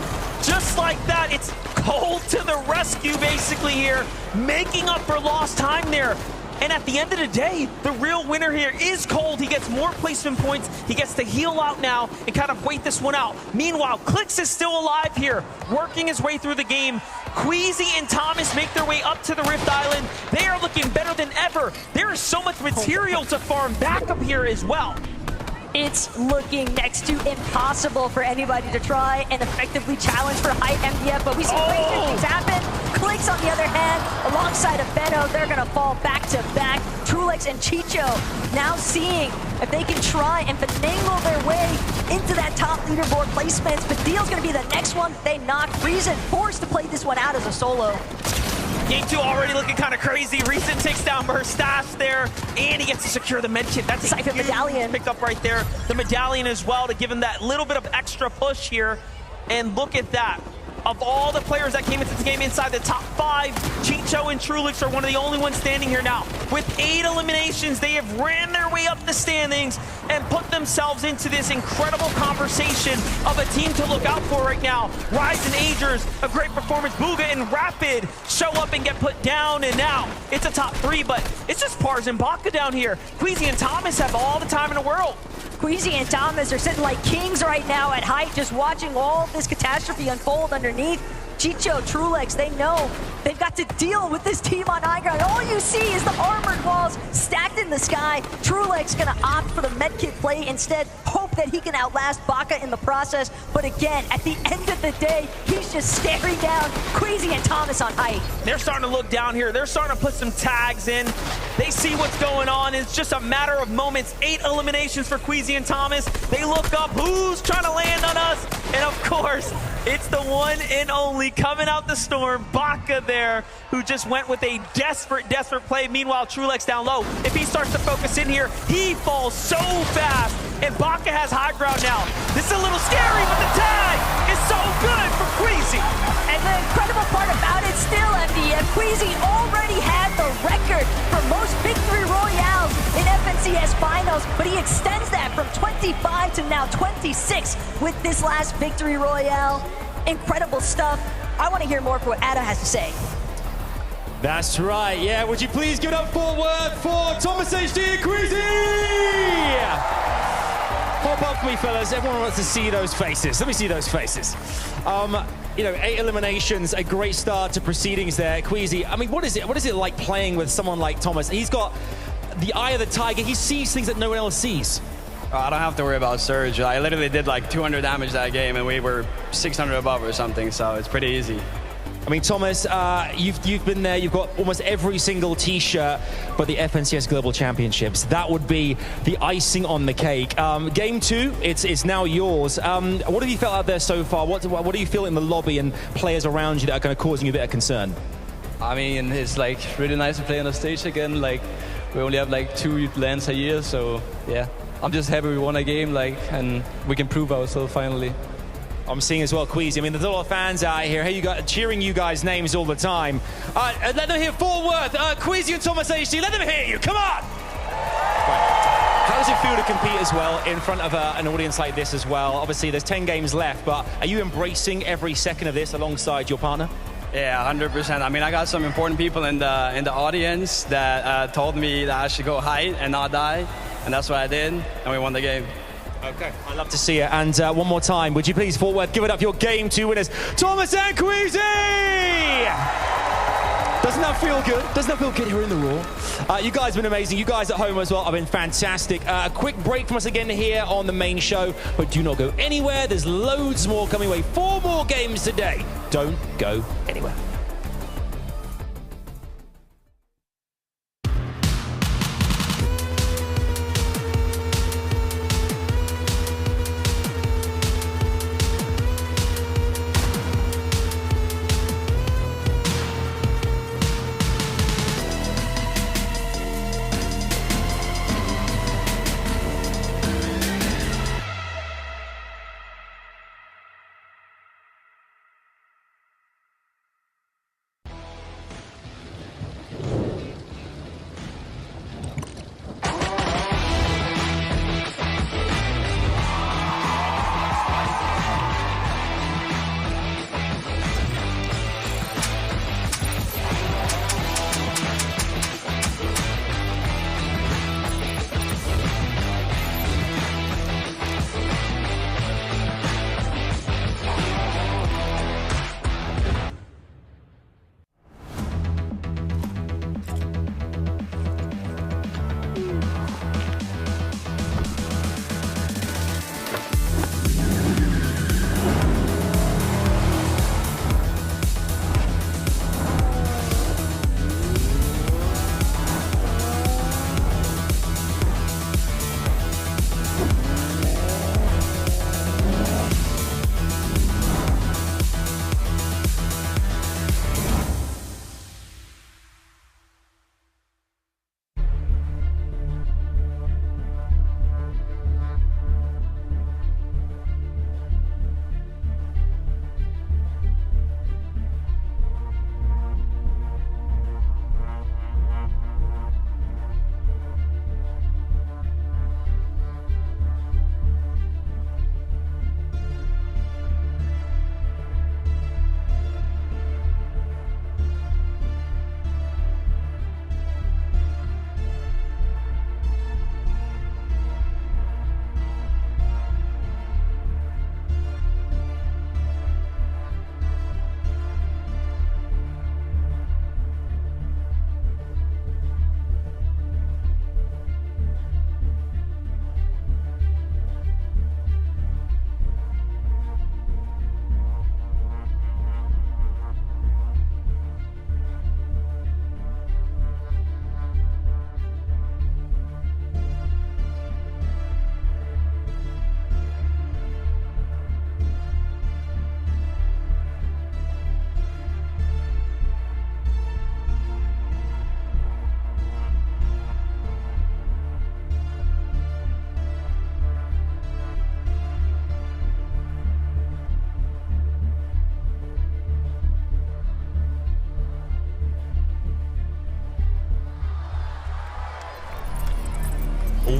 Just like that, it's Cold to the rescue basically here, making up for lost time there. And at the end of the day, the real winner here is Cold. He gets more placement points. He gets to heal out now and kind of wait this one out. Meanwhile, Clix is still alive here, working his way through the game. Queasy and Thomas make their way up to the Rift Island. They are looking better than ever. There is so much material to farm back up here as well. it's looking next to impossible for anybody to try and effectively challenge for Height MDF, but we see crazy things happen. Clicks, on the other hand, alongside of Benno, they're gonna fall back to back. Trulex and Chicho now seeing if they can try and finagle their way into that top leaderboard placements. Badil's gonna be the next one they knock. Reason forced to play this one out as a solo. Game 2 already looking kind of crazy. Reason takes down Stash there, and he gets to secure the medkit. That's a huge medallion picked up right there. The medallion as well to give him that little bit of extra push here. And look at that. Of all the players that came into the game inside the top 5, Chicho and Trulex are one of the only ones standing here now. With 8 eliminations, they have ran their way up the standings and put themselves into this incredible conversation of a team to look out for right now. Rise and Agers, a great performance. Booga and Rapid show up and get put down, and now it's a top 3, but it's just Pars and Baka down here. Queasy and Thomas have all the time in the world. Queasy and Thomas are sitting like kings right now at Height, just watching all this catastrophe unfold underneath. Chicho, Trulex, they know they've got to deal with this team on high ground. All you see is the armored walls stacked in the sky. Trulex gonna opt for the medkit play instead, hope that he can outlast Baka in the process. But again, at the end of the day, he's just staring down Queasy and Thomas on Height. They're starting to look down here. They're starting to put some tags in. They see what's going on. It's just a matter of moments. 8 eliminations for Queasy and Thomas. They look up, who's trying to land on us? And of course, it's the one and only coming out the storm, Baka there, who just went with a desperate play. Meanwhile, Trulex down low. If he starts to focus in here, he falls so fast. And Baka has high ground now. This is a little scary, but the tag is so good for Queasy. And the incredible part about it still, MDF, Queasy already had the record for most victory royales in FNCS finals, but he extends that from 25 to now 26 with this last victory royale. Incredible stuff. I want to hear more for what Ada has to say. That's right, yeah. Would you please give it up for Thomas HD and Queasy? Pop up for me, fellas. Everyone wants to see those faces. Let me see those faces. You know, 8 eliminations, a great start to proceedings there. Queasy, I mean, what is it like playing with someone like Thomas? He's got the eye of the tiger. He sees things that no one else sees. I don't have to worry about Surge. I literally did like 200 damage that game, and we were 600 above or something, so it's pretty easy. I mean, Thomas, you've been there. You've got almost every single T-shirt, but the FNCS Global Championships, that would be the icing on the cake. Game 2, it's now yours. What have you felt out there so far? What do you feel in the lobby and players around you that are kind of causing you a bit of concern? I mean, it's like really nice to play on the stage again. Like, we only have like 2 lands a year, so yeah. I'm just happy we won a game, like, and we can prove ourselves finally. I'm seeing as well, Queasy. I mean, there's a lot of fans out here. Hey, you got cheering you guys' names all the time. Let them hear Fort Worth. Queasy and Thomas HD, let them hear you. Come on! Right. How does it feel to compete as well in front of an audience like this as well? Obviously, there's 10 games left, but are you embracing every second of this alongside your partner? Yeah, 100%. I mean, I got some important people in the audience that told me that I should go Height and not die, and that's what I did, and we won the game. Okay, I'd love to see it. And one more time, would you please, Fort Worth, give it up for your Game 2 winners, Thomas and Queasy! Doesn't that feel good? Doesn't that feel good here in the Raw? You guys have been amazing. You guys at home as well have been fantastic. A quick break from us again here on the main show, but do not go anywhere. There's loads more coming away. 4 more games today. Don't go anywhere.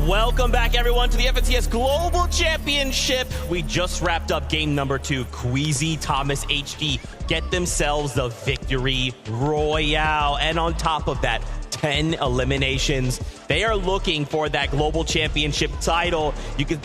Welcome back, everyone, to the FNCS Global Championship. We just wrapped up game number 2. Queasy, Thomas, HD get themselves the victory royale. And on top of that, 10 eliminations. They are looking for that Global Championship title.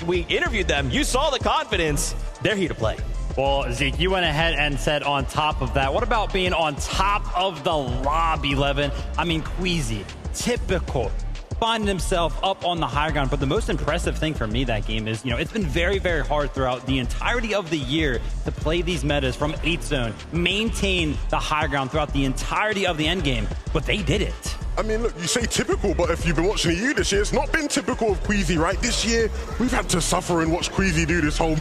We interviewed them. You saw the confidence. They're here to play. Well, Zeke, you went ahead and said on top of that. What about being on top of the lobby, Levin? I mean, Queasy, typical. Finding himself up on the higher ground. But the most impressive thing for me that game is, it's been very, very hard throughout the entirety of the year to play these metas from 8th zone, maintain the higher ground throughout the entirety of the end game. But they did it. I mean, look, you say typical, but if you've been watching the EU this year, it's not been typical of Queasy, right? This year, we've had to suffer and watch Queasy do this whole...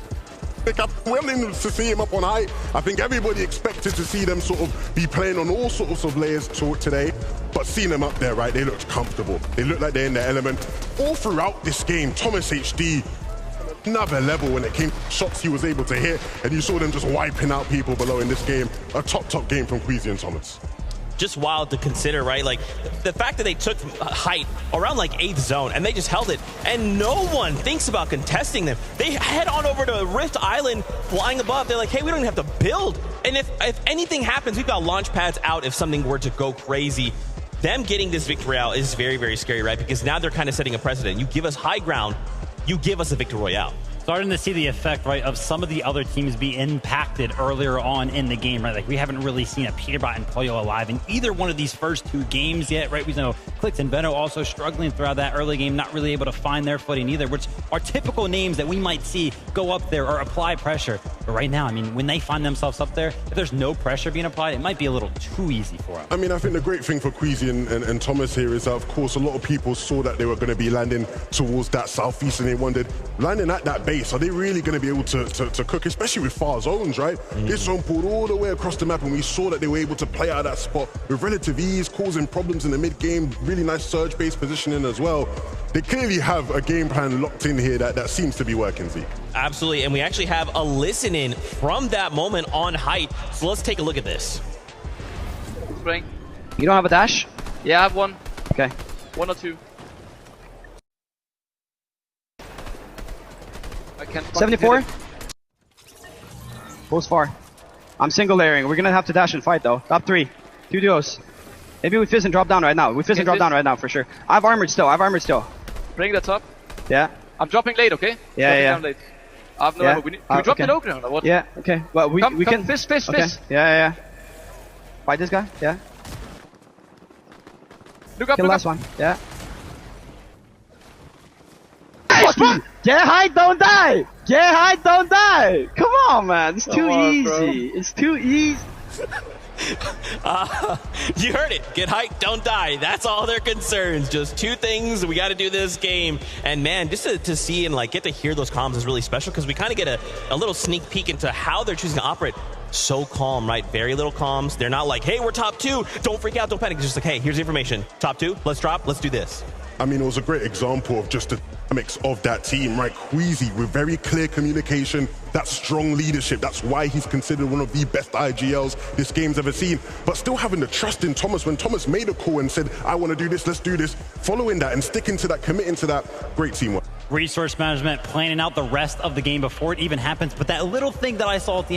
We're willing to see him up on height. I think everybody expected to see them sort of be playing on all sorts of layers today, but seeing them up there, right, they looked comfortable. They looked like they're in their element. All throughout this game, Thomas HD, another level when it came to shots he was able to hit, and you saw them just wiping out people below in this game. A top game from Queasy and Thomas. Just wild to consider, right? Like, the fact that they took height around like 8th zone and they just held it, and no one thinks about contesting them. They head on over to Rift Island, flying above. They're like, hey, we don't even have to build. And if anything happens, we've got launch pads out if something were to go crazy. Them getting this victory royale is very, very scary, right? Because now they're kind of setting a precedent. You give us high ground, you give us a victory royale. Starting to see the effect, right, of some of the other teams be impacted earlier on in the game, right? Like, we haven't really seen a Peterbot and Pollo alive in either one of these first 2 games yet, right? We know Clix and Veno also struggling throughout that early game, not really able to find their footing either, which are typical names that we might see go up there or apply pressure. But right now, I mean, when they find themselves up there, if there's no pressure being applied, it might be a little too easy for them. I mean, I think the great thing for Queasy and Thomas here is that, of course, a lot of people saw that they were going to be landing towards that southeast, and they wondered, landing at that base, are they really going to be able to cook, especially with far zones, right? This zone pulled all the way across the map, and we saw that they were able to play out of that spot with relative ease, causing problems in the mid-game, really nice surge-based positioning as well. They clearly have a game plan locked in here that seems to be working, Zeke. Absolutely, and we actually have a listen-in from that moment on height, so let's take a look at this. Spring. You don't have a dash? Yeah, I have one. Okay. 1 or 2. I can't 74. Goes far. I'm single layering. We're gonna have to dash and fight though. Top 3. 2 duos. Maybe we fizz and drop down right now. We fizz and drop down right now for sure. I've armored still. Bring that top. Yeah. I'm dropping late, okay? Yeah. Down late. I have no ammo. Can we drop the low ground or what? Yeah, okay. Well, we can... Fizz. Okay. Yeah. Fight this guy, yeah. Look up, Kill last one, yeah. Get high, don't die! Get high, don't die! Come on, man. It's too easy. It's too easy. You heard it. Get hyped, don't die. That's all their concerns. Just 2 things. We got to do this game. And man, just to see and like get to hear those comms is really special, because we kind of get a little sneak peek into how they're choosing to operate. So calm, right? Very little comms. They're not like, hey, we're top 2. Don't freak out. Don't panic. It's just like, hey, here's the information. Top 2. Let's drop. Let's do this. I mean, it was a great example of just the dynamics of that team, right? Queasy with very clear communication, that strong leadership. That's why he's considered one of the best IGLs this game's ever seen. But still having the trust in Thomas. When Thomas made a call and said, I want to do this, let's do this, following that and sticking to that, committing to that, great teamwork. Resource management, planning out the rest of the game before it even happens. But that little thing that I saw at the